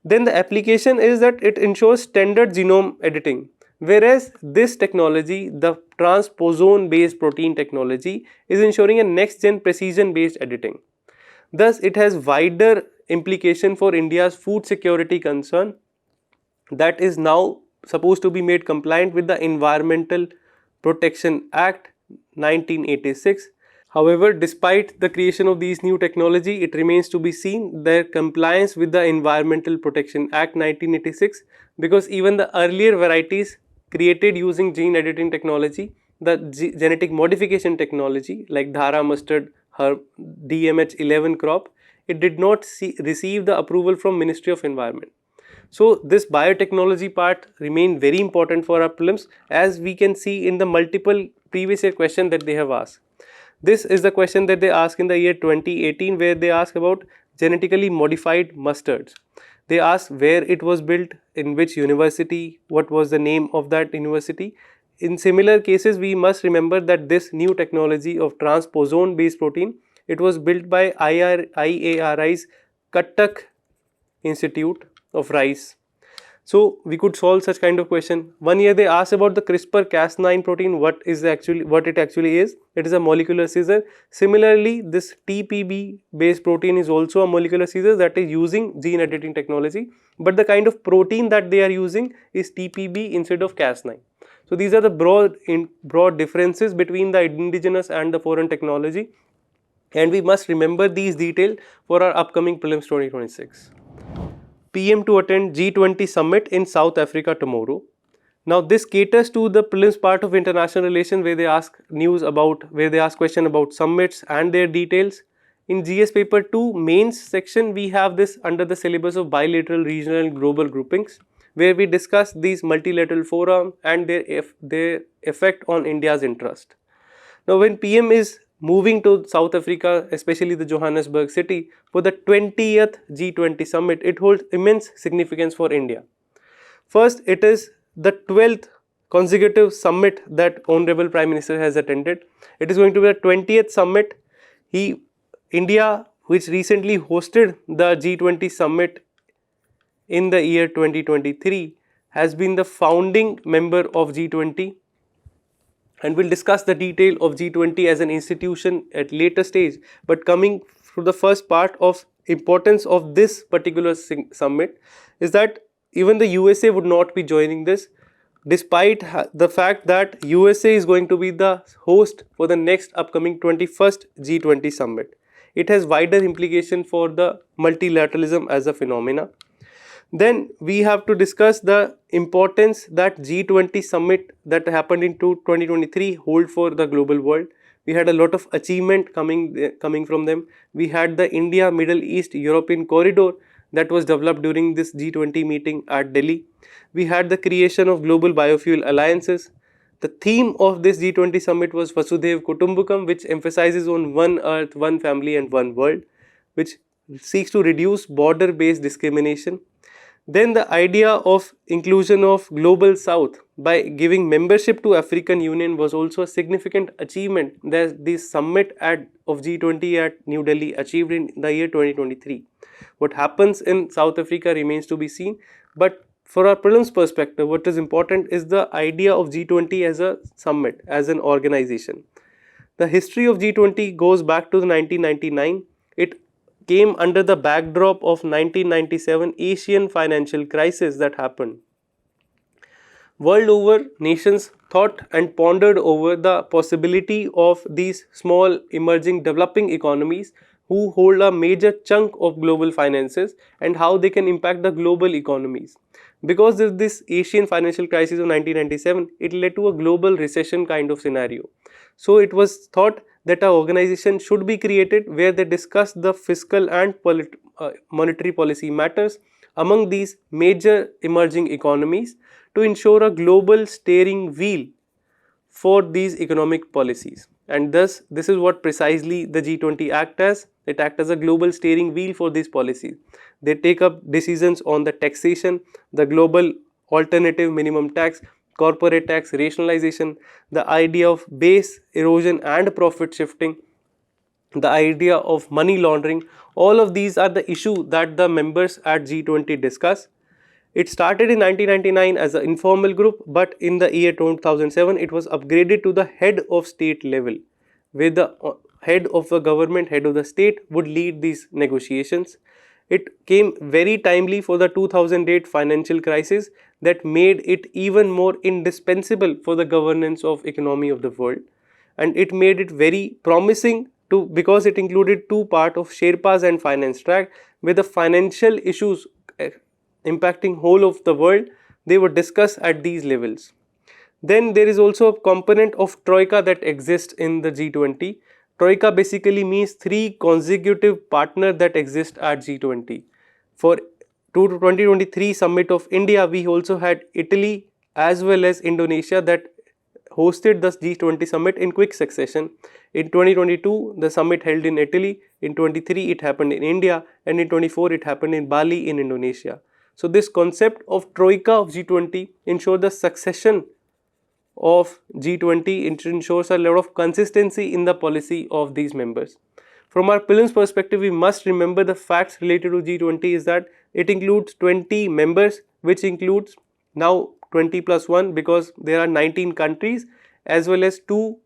Then the application is that it ensures standard genome editing. Whereas this technology, the transposon based protein technology, is ensuring a next gen precision based editing. Thus, it has wider implication for India's food security concern that is now supposed to be made compliant with the Environmental Protection Act 1986. However, despite the creation of these new technology, it remains to be seen their compliance with the Environmental Protection Act 1986, because even the earlier varieties created using gene editing technology the genetic modification technology like Dhara mustard herb DMH11 crop, it did not receive the approval from Ministry of Environment. So this biotechnology part remained very important for our prelims, as we can see in the multiple previous year question that they have asked. This is the question that they asked in the year 2018, where they asked about genetically modified mustards. They asked where it was built, in which university, what was the name of that university. In similar cases, we must remember that this new technology of transposon based protein, it was built by IARI's Kattak Institute of Rice. So we could solve such kind of question. One year they asked about the CRISPR-Cas9 protein, what it actually is. It is a molecular scissor. Similarly, this TPB based protein is also a molecular scissor that is using gene editing technology, but the kind of protein that they are using is TPB instead of Cas9. So these are the broad differences between the indigenous and the foreign technology, and we must remember these details for our upcoming prelims 2026. PM to attend G20 Summit in South Africa tomorrow. Now this caters to the prelims part of international relations, where they ask question about summits and their details. In GS paper 2 mains section, we have this under the syllabus of bilateral, regional and global groupings, where we discuss these multilateral fora and their effect on India's interest. Now when PM is moving to South Africa, especially the Johannesburg city, for the 20th G20 Summit, it holds immense significance for India. First, it is the 12th consecutive summit that Honorable Prime Minister has attended. It is going to be the 20th summit. India, which recently hosted the G20 Summit in the year 2023, has been the founding member of G20. And we'll discuss the detail of G20 as an institution at later stage. But coming to the first part of importance of this particular summit is that even the USA would not be joining this, despite the fact that USA is going to be the host for the next upcoming 21st G20 Summit. It has wider implication for the multilateralism as a phenomena. Then we have to discuss the importance that G20 Summit that happened in 2023 hold for the global world. We had a lot of achievement coming from them. We had the India, Middle East, European corridor that was developed during this G20 meeting at Delhi. We had the creation of global biofuel alliances. The theme of this G20 Summit was Vasudhaiv Kutumbakam, which emphasizes on one earth, one family and one world, which seeks to reduce border-based discrimination. Then the idea of inclusion of Global South by giving membership to African Union was also a significant achievement that the summit of G20 at New Delhi achieved in the year 2023. What happens in South Africa remains to be seen, but for our prelims perspective, what is important is the idea of G20 as a summit, as an organization. The history of G20 goes back to the 1999. It came under the backdrop of 1997 Asian financial crisis that happened. World over, nations thought and pondered over the possibility of these small emerging developing economies who hold a major chunk of global finances and how they can impact the global economies. Because of this Asian financial crisis of 1997, it led to a global recession kind of scenario. So it was thought that an organization should be created where they discuss the fiscal and monetary policy matters among these major emerging economies to ensure a global steering wheel for these economic policies. And thus, this is what precisely the G20 act as. It acts as a global steering wheel for these policies. They take up decisions on the taxation, the global alternative minimum tax, corporate tax rationalization, the idea of base erosion and profit shifting, the idea of money laundering. All of these are the issue that the members at G20 discuss. It started in 1999 as an informal group, but in the year 2007 it was upgraded to the head of state level, where the head of the government, head of the state would lead these negotiations. It came very timely for the 2008 financial crisis that made it even more indispensable for the governance of economy of the world, and it made it very promising because it included two parts of Sherpas and finance track, where the financial issues impacting whole of the world, they were discussed at these levels. Then there is also a component of Troika that exists in the G20. Troika basically means 3 consecutive partners that exist at G20. For 2023 Summit of India, we also had Italy as well as Indonesia that hosted the G20 Summit in quick succession. In 2022, the summit held in Italy. In 23, it happened in India, and in 24, it happened in Bali in Indonesia. So this concept of Troika of G20 ensures the succession of G20. It ensures a lot of consistency in the policy of these members. From our prelims perspective, we must remember the facts related to G20 is that it includes 20 members, which includes now 20 plus 1 because there are 19 countries, as well as 2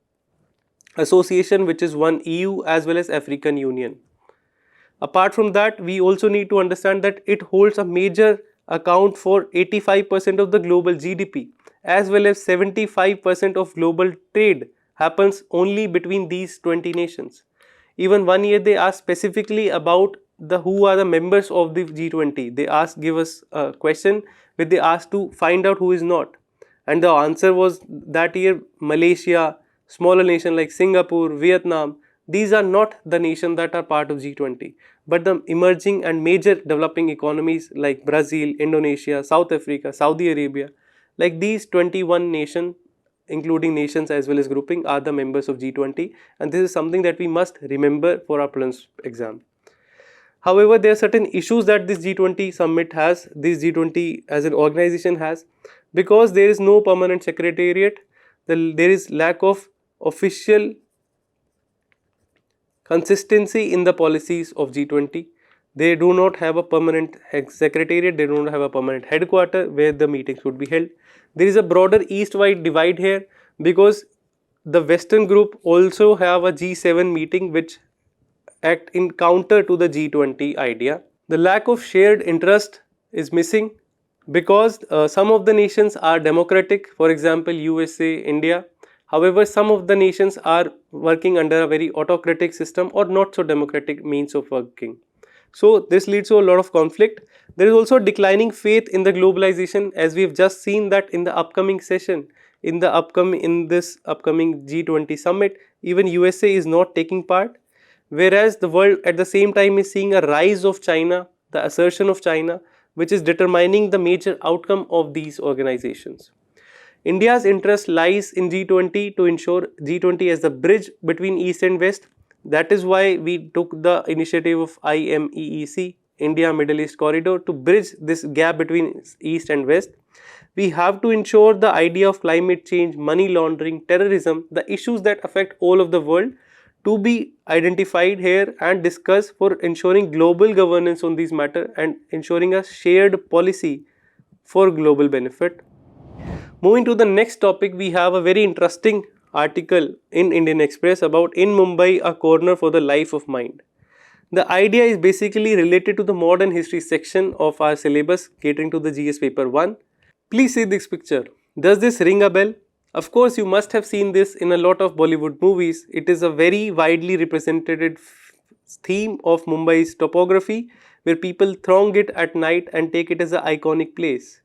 association, which is one EU as well as African Union. Apart from that, we also need to understand that it holds a major account for 85% of the global GDP, as well as 75% of global trade happens only between these 20 nations. Even one year they asked specifically about the who are the members of the G20. They asked, give us a question where they asked to find out who is not, and the answer was that year Malaysia, smaller nation like Singapore, Vietnam. These are not the nations that are part of G20, but the emerging and major developing economies like Brazil, Indonesia, South Africa, Saudi Arabia, like these 21 nations, including nations as well as grouping, are the members of G20, and this is something that we must remember for our prelims exam. However, there are certain issues that this G20 summit has, this G20 as an organization has, because there is no permanent secretariat, there is lack of official consistency in the policies of G20. They do not have a permanent secretariat, they do not have a permanent headquarter where the meetings would be held. There is a broader east-wide divide here because the Western group also have a G7 meeting which act in counter to the G20 idea. The lack of shared interest is missing because some of the nations are democratic, for example USA, India. However, some of the nations are working under a very autocratic system or not so democratic means of working. So this leads to a lot of conflict. There is also declining faith in the globalization, as we have just seen that in the upcoming session, in this upcoming G20 summit, even USA is not taking part, whereas the world at the same time is seeing a rise of China, the assertion of China, which is determining the major outcome of these organizations. India's interest lies in G20 to ensure G20 as the bridge between East and West. That is why we took the initiative of IMEEC, India Middle East Corridor, to bridge this gap between East and West. We have to ensure the idea of climate change, money laundering, terrorism, the issues that affect all of the world, to be identified here and discussed for ensuring global governance on these matters and ensuring a shared policy for global benefit. Moving to the next topic, we have a very interesting article in Indian Express about in Mumbai, a corner for the life of mind. The idea is basically related to the modern history section of our syllabus catering to the GS paper 1. Please see this picture. Does this ring a bell? Of course, you must have seen this in a lot of Bollywood movies. It is a very widely represented theme of Mumbai's topography, where people throng it at night and take it as an iconic place.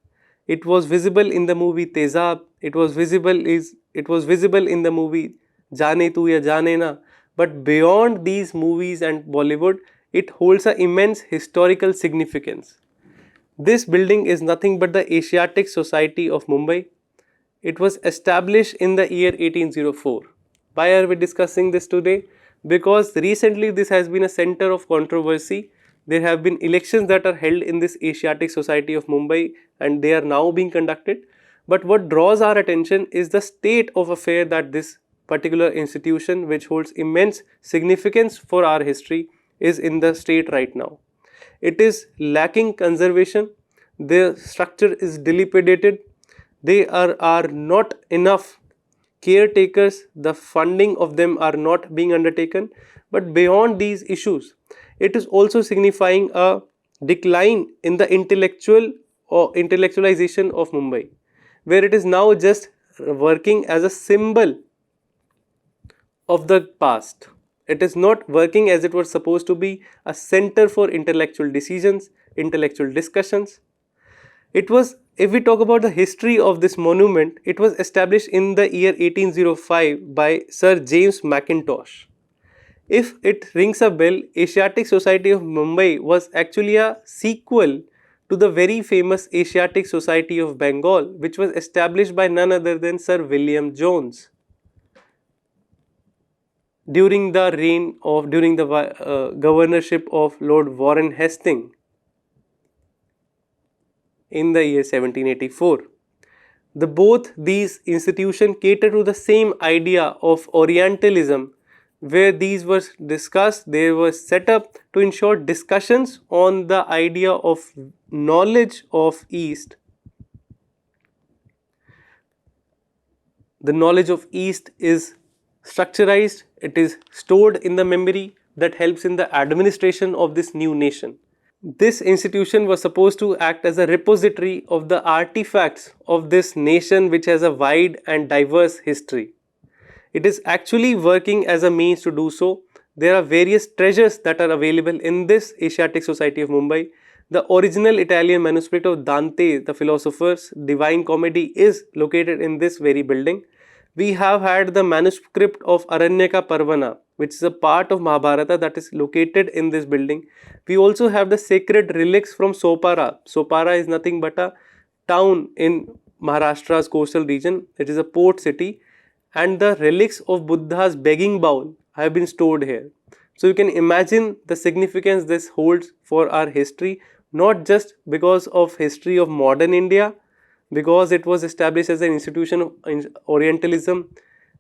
It was visible in the movie Tezab. It was visible in the movie Jaane Tu Ya Jaane Na. But beyond these movies and Bollywood, it holds an immense historical significance. This building is nothing but the Asiatic Society of Mumbai. It was established in the year 1804. Why are we discussing this today? Because recently this has been a center of controversy. There have been elections that are held in this Asiatic Society of Mumbai and they are now being conducted. But what draws our attention is the state of affair that this particular institution, which holds immense significance for our history, is in the state right now. It is lacking conservation, the structure is dilapidated, there are not enough caretakers, the funding of them are not being undertaken. But beyond these issues, it is also signifying a decline in the intellectual or intellectualization of Mumbai, where it is now just working as a symbol of the past. It is not working as it was supposed to be, a center for intellectual decisions, intellectual discussions. It was, if we talk about the history of this monument, it was established in the year 1805 by Sir James Mackintosh. If it rings a bell, Asiatic Society of Mumbai was actually a sequel to the very famous Asiatic Society of Bengal, which was established by none other than Sir William Jones during the governorship of Lord Warren Hastings in the year 1784. Both these institutions cater to the same idea of Orientalism, where these were discussed, they were set up to ensure discussions on the idea of knowledge of East. The knowledge of East is structurized, it is stored in the memory that helps in the administration of this new nation. This institution was supposed to act as a repository of the artifacts of this nation, which has a wide and diverse history. It is actually working as a means to do so. There are various treasures that are available in this Asiatic Society of Mumbai. The original Italian manuscript of Dante, the philosopher's Divine Comedy, is located in this very building. We have had the manuscript of Aranyaka Parvana, which is a part of Mahabharata, that is located in this building. We also have the sacred relics from Sopara. Sopara is nothing but a town in Maharashtra's coastal region. It is a port city, and the relics of Buddha's begging bowl have been stored here. So you can imagine the significance this holds for our history, not just because of history of modern India, because it was established as an institution of Orientalism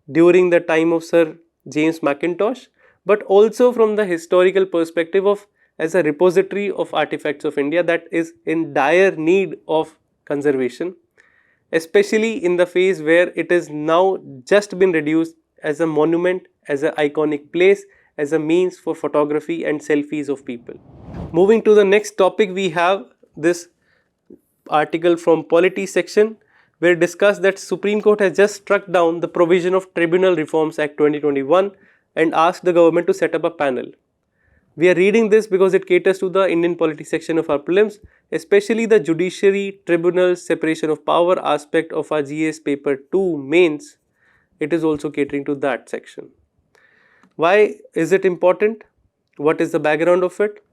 during the time of Sir James Mackintosh, but also from the historical perspective of as a repository of artifacts of India that is in dire need of conservation, especially in the phase where it is now just been reduced as a monument, as an iconic place, as a means for photography and selfies of people. Moving to the next topic, we have this article from Polity section, where it discussed that Supreme Court has just struck down the provision of Tribunal Reforms Act 2021 and asked the government to set up a panel. We are reading this because it caters to the Indian polity section of our prelims, especially the judiciary, tribunals, separation of power aspect of our GS paper 2 mains. It is also catering to that section. Why is it important? What is the background of it?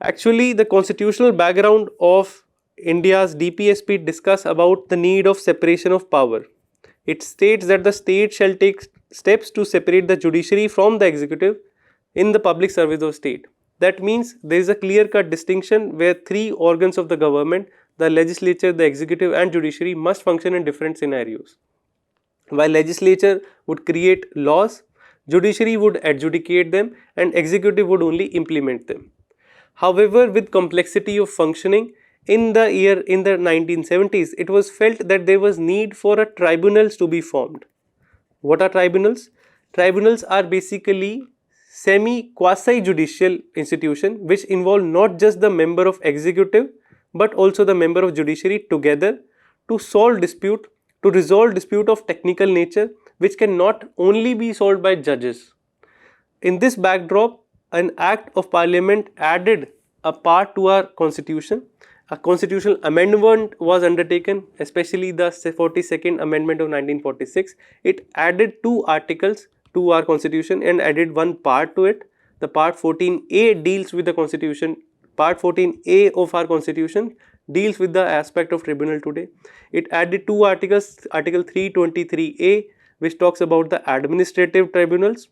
Actually, the constitutional background of India's DPSP discuss about the need of separation of power. It states that the state shall take steps to separate the judiciary from the executive in the public service of state. That means there is a clear-cut distinction where three organs of the government, the legislature, the executive and judiciary, must function in different scenarios. While legislature would create laws, judiciary would adjudicate them and executive would only implement them. However, with complexity of functioning, in the 1970s, it was felt that there was need for a tribunals to be formed. What are tribunals? Tribunals are basically semi-quasi-judicial institution which involve not just the member of executive but also the member of judiciary together to solve dispute, to resolve dispute of technical nature which can not only be solved by judges. In this backdrop, an act of parliament added a part to our constitution. A constitutional amendment was undertaken, especially the 42nd Amendment of 1946. It added 2 articles to our constitution and added one part to it. The part 14A deals with the constitution. Part 14A of our constitution deals with the aspect of tribunal today. It added 2 articles, Article 323A, which talks about the administrative tribunals,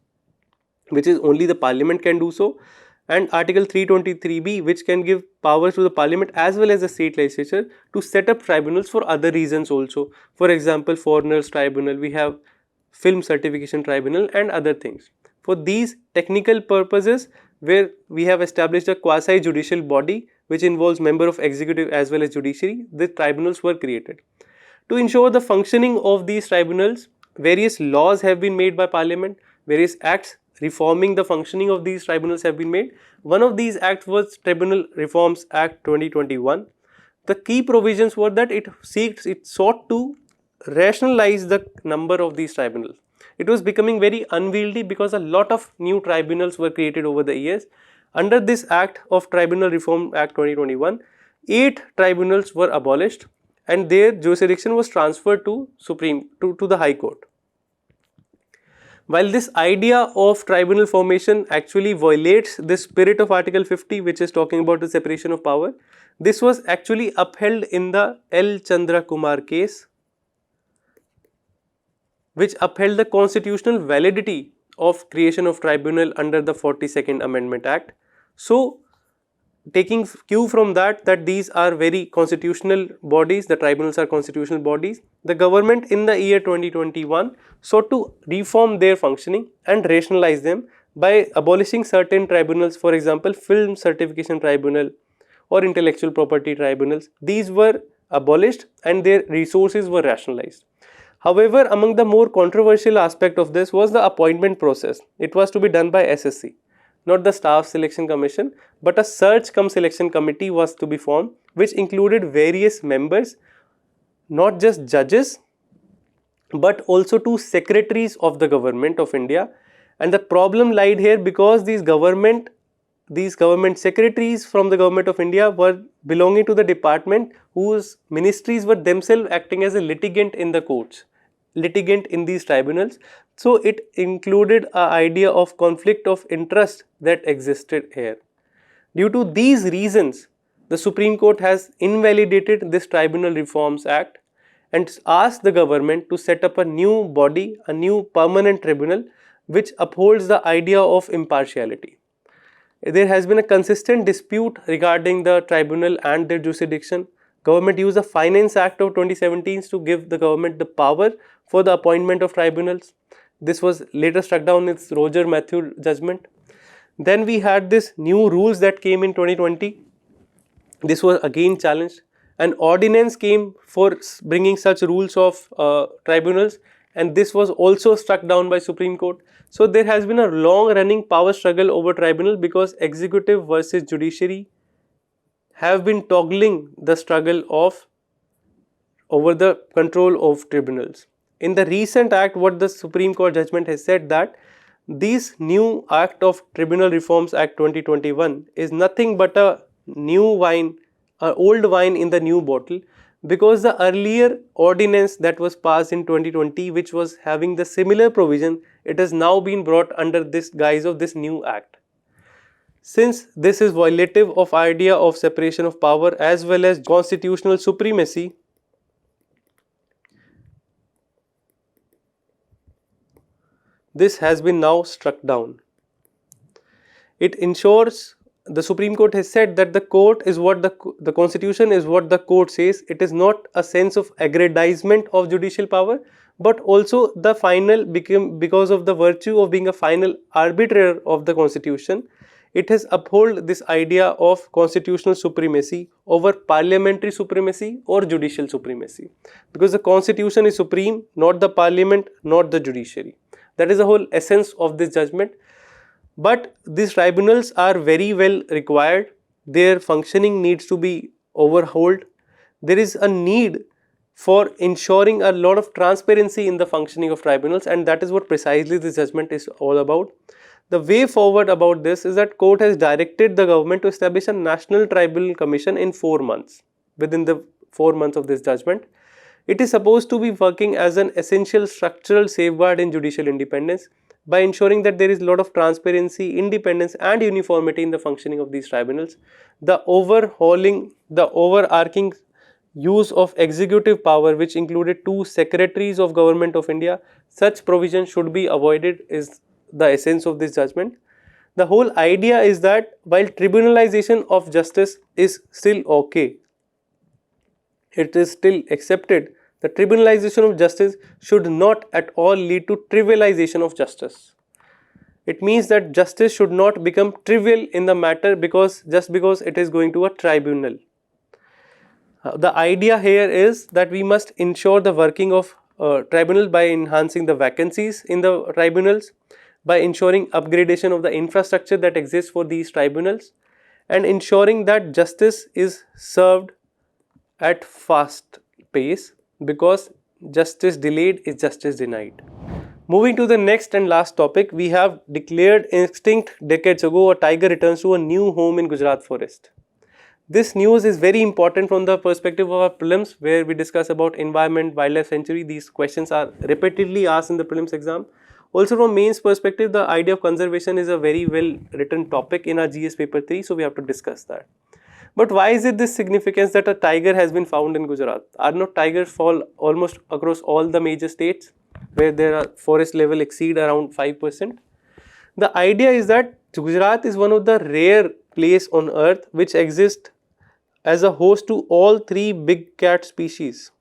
which is only the parliament can do so, and Article 323B, which can give powers to the parliament as well as the state legislature to set up tribunals for other reasons also. For example, foreigners tribunal, we have film certification tribunal and other things. For these technical purposes, where we have established a quasi-judicial body which involves member of executive as well as judiciary, the tribunals were created. To ensure the functioning of these tribunals, various laws have been made by parliament, various acts reforming the functioning of these tribunals have been made. One of these acts was Tribunal Reforms Act 2021. The key provisions were that it sought to rationalize the number of these tribunals. It was becoming very unwieldy because a lot of new tribunals were created over the years. Under this act of Tribunal Reform Act 2021, 8 tribunals were abolished and their jurisdiction was transferred to the High Court. While this idea of tribunal formation actually violates the spirit of Article 50, which is talking about the separation of power, this was actually upheld in the L. Chandra Kumar case, which upheld the constitutional validity of creation of tribunal under the 42nd Amendment Act. So, taking cue from that these are very constitutional bodies, the tribunals are constitutional bodies, the government in the year 2021 sought to reform their functioning and rationalize them by abolishing certain tribunals, for example, Film Certification Tribunal or Intellectual Property Tribunals. These were abolished and their resources were rationalized. However, among the more controversial aspect of this was the appointment process. It was to be done by SSC, not the Staff Selection Commission, but a search cum selection committee was to be formed, which included various members, not just judges, but also 2 secretaries of the government of India. And the problem lied here because these government secretaries from the government of India were belonging to the department whose ministries were themselves acting as a litigant in the courts, litigant in these tribunals. So it included an idea of conflict of interest that existed here. Due to these reasons, the Supreme Court has invalidated this Tribunal Reforms Act and asked the government to set up a new body, a new permanent tribunal which upholds the idea of impartiality. There has been a consistent dispute regarding the tribunal and their jurisdiction. Government used the Finance Act of 2017 to give the government the power for the appointment of tribunals. This was later struck down in its Roger Matthew judgment. Then we had this new rules that came in 2020. This was again challenged. An ordinance came for bringing such rules of tribunals, and this was also struck down by Supreme Court. So there has been a long running power struggle over tribunal because executive versus judiciary have been toggling the struggle of over the control of tribunals. In the recent act, what the Supreme Court judgment has said that this new act of Tribunal Reforms Act 2021 is nothing but a new wine, an old wine in the new bottle, because the earlier ordinance that was passed in 2020, which was having the similar provision, it has now been brought under this guise of this new act. Since this is violative of idea of separation of power as well as constitutional supremacy, this has been now struck down. It ensures, the Supreme Court has said that the court is what the constitution is what the court says. It is not a sense of aggrandizement of judicial power, but also the final because of the virtue of being a final arbiter of the constitution. It has upheld this idea of constitutional supremacy over parliamentary supremacy or judicial supremacy, because the constitution is supreme, not the parliament, not the judiciary. That is the whole essence of this judgment. But these tribunals are very well required. Their functioning needs to be overhauled. There is a need for ensuring a lot of transparency in the functioning of tribunals, and that is what precisely this judgment is all about. The way forward about this is that court has directed the government to establish a national tribunal commission in 4 months. Within the 4 months of this judgment, it is supposed to be working as an essential structural safeguard in judicial independence by ensuring that there is a lot of transparency, independence and uniformity in the functioning of these tribunals. The overarching use of executive power, which included 2 secretaries of Government of India, such provision should be avoided, is the essence of this judgment. The whole idea is that while tribunalization of justice is still okay, it is still accepted, the tribunalization of justice should not at all lead to trivialization of justice. It means that justice should not become trivial in the matter just because it is going to a tribunal. The idea here is that we must ensure the working of tribunal by enhancing the vacancies in the tribunals, by ensuring upgradation of the infrastructure that exists for these tribunals, and ensuring that justice is served at fast pace, because justice delayed is justice denied. Moving to the next and last topic, we have declared extinct decades ago a tiger returns to a new home in Gujarat forest. This news is very important from the perspective of our prelims, where we discuss about environment, wildlife sanctuary. These questions are repeatedly asked in the prelims exam. Also from mains perspective, the idea of conservation is a very well written topic in our GS paper 3, so we have to discuss that. But why is it this significance that a tiger has been found in Gujarat? Are not tigers fall almost across all the major states where their forest level exceed around 5%? The idea is that Gujarat is one of the rare place on earth which exists as a host to all three big cat species.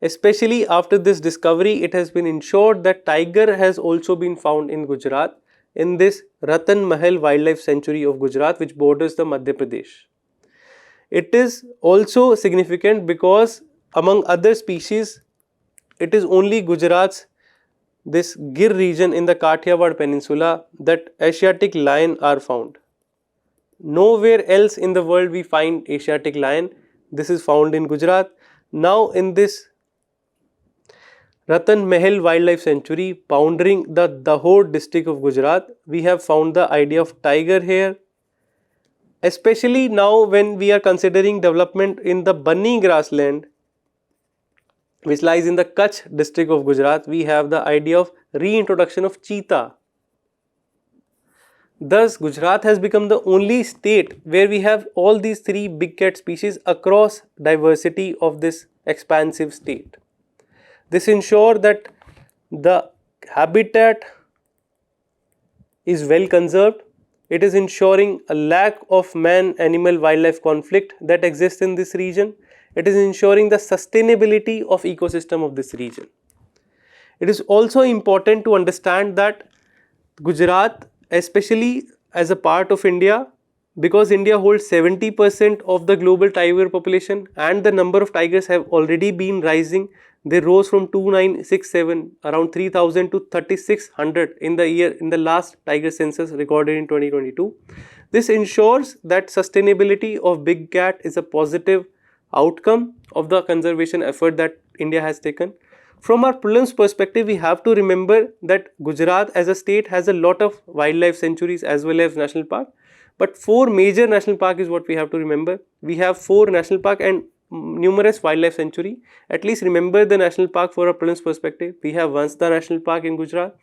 Especially after this discovery, it has been ensured that tiger has also been found in Gujarat in this Ratan Mahal Wildlife Sanctuary of Gujarat, which borders the Madhya Pradesh. It is also significant because among other species, it is only Gujarat's this Gir region in the Kathiawar Peninsula that Asiatic lion are found. Nowhere else in the world we find Asiatic lion. This is found in Gujarat. Now in this Ratan Mahal Wildlife Sanctuary bounding the Dahod district of Gujarat, we have found the idea of tiger here. Especially now when we are considering development in the Bunny grassland, which lies in the Kutch district of Gujarat, we have the idea of reintroduction of cheetah. Thus, Gujarat has become the only state where we have all these three big cat species across diversity of this expansive state. This ensures that the habitat is well conserved. It is ensuring a lack of man-animal-wildlife conflict that exists in this region. It is ensuring the sustainability of ecosystem of this region. It is also important to understand that Gujarat, especially as a part of India, because India holds 70% of the global tiger population and the number of tigers have already been rising. They rose from 2967 around 3000 to 3600 in the last tiger census recorded in 2022. This ensures that sustainability of big cat is a positive outcome of the conservation effort that India has taken. From our prelims perspective, we have to remember that Gujarat as a state has a lot of wildlife sanctuaries as well as national park. But 4 major national park is what we have to remember. We have 4 national park and numerous wildlife sanctuary. At least remember the national park for a prelims perspective. We have Vansda National Park in Gujarat.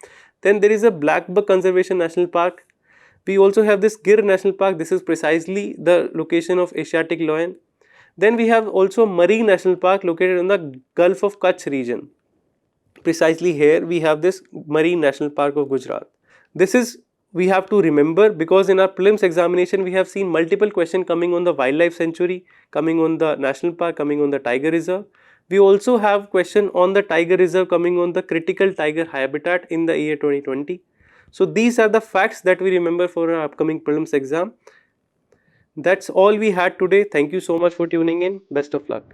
Then there is a Black Buck Conservation National Park. We also have this Gir National Park. This is precisely the location of Asiatic lion. Then we have also Marine National Park located in the Gulf of Kutch region. Precisely here we have this Marine National Park of Gujarat. This is we have to remember because in our prelims examination we have seen multiple questions coming on the wildlife sanctuary, coming on the national park, coming on the tiger reserve. We also have question on the tiger reserve coming on the critical tiger habitat in the year 2020. So these are the facts that we remember for our upcoming prelims exam. That's all we had today. Thank you so much for tuning in. Best of luck.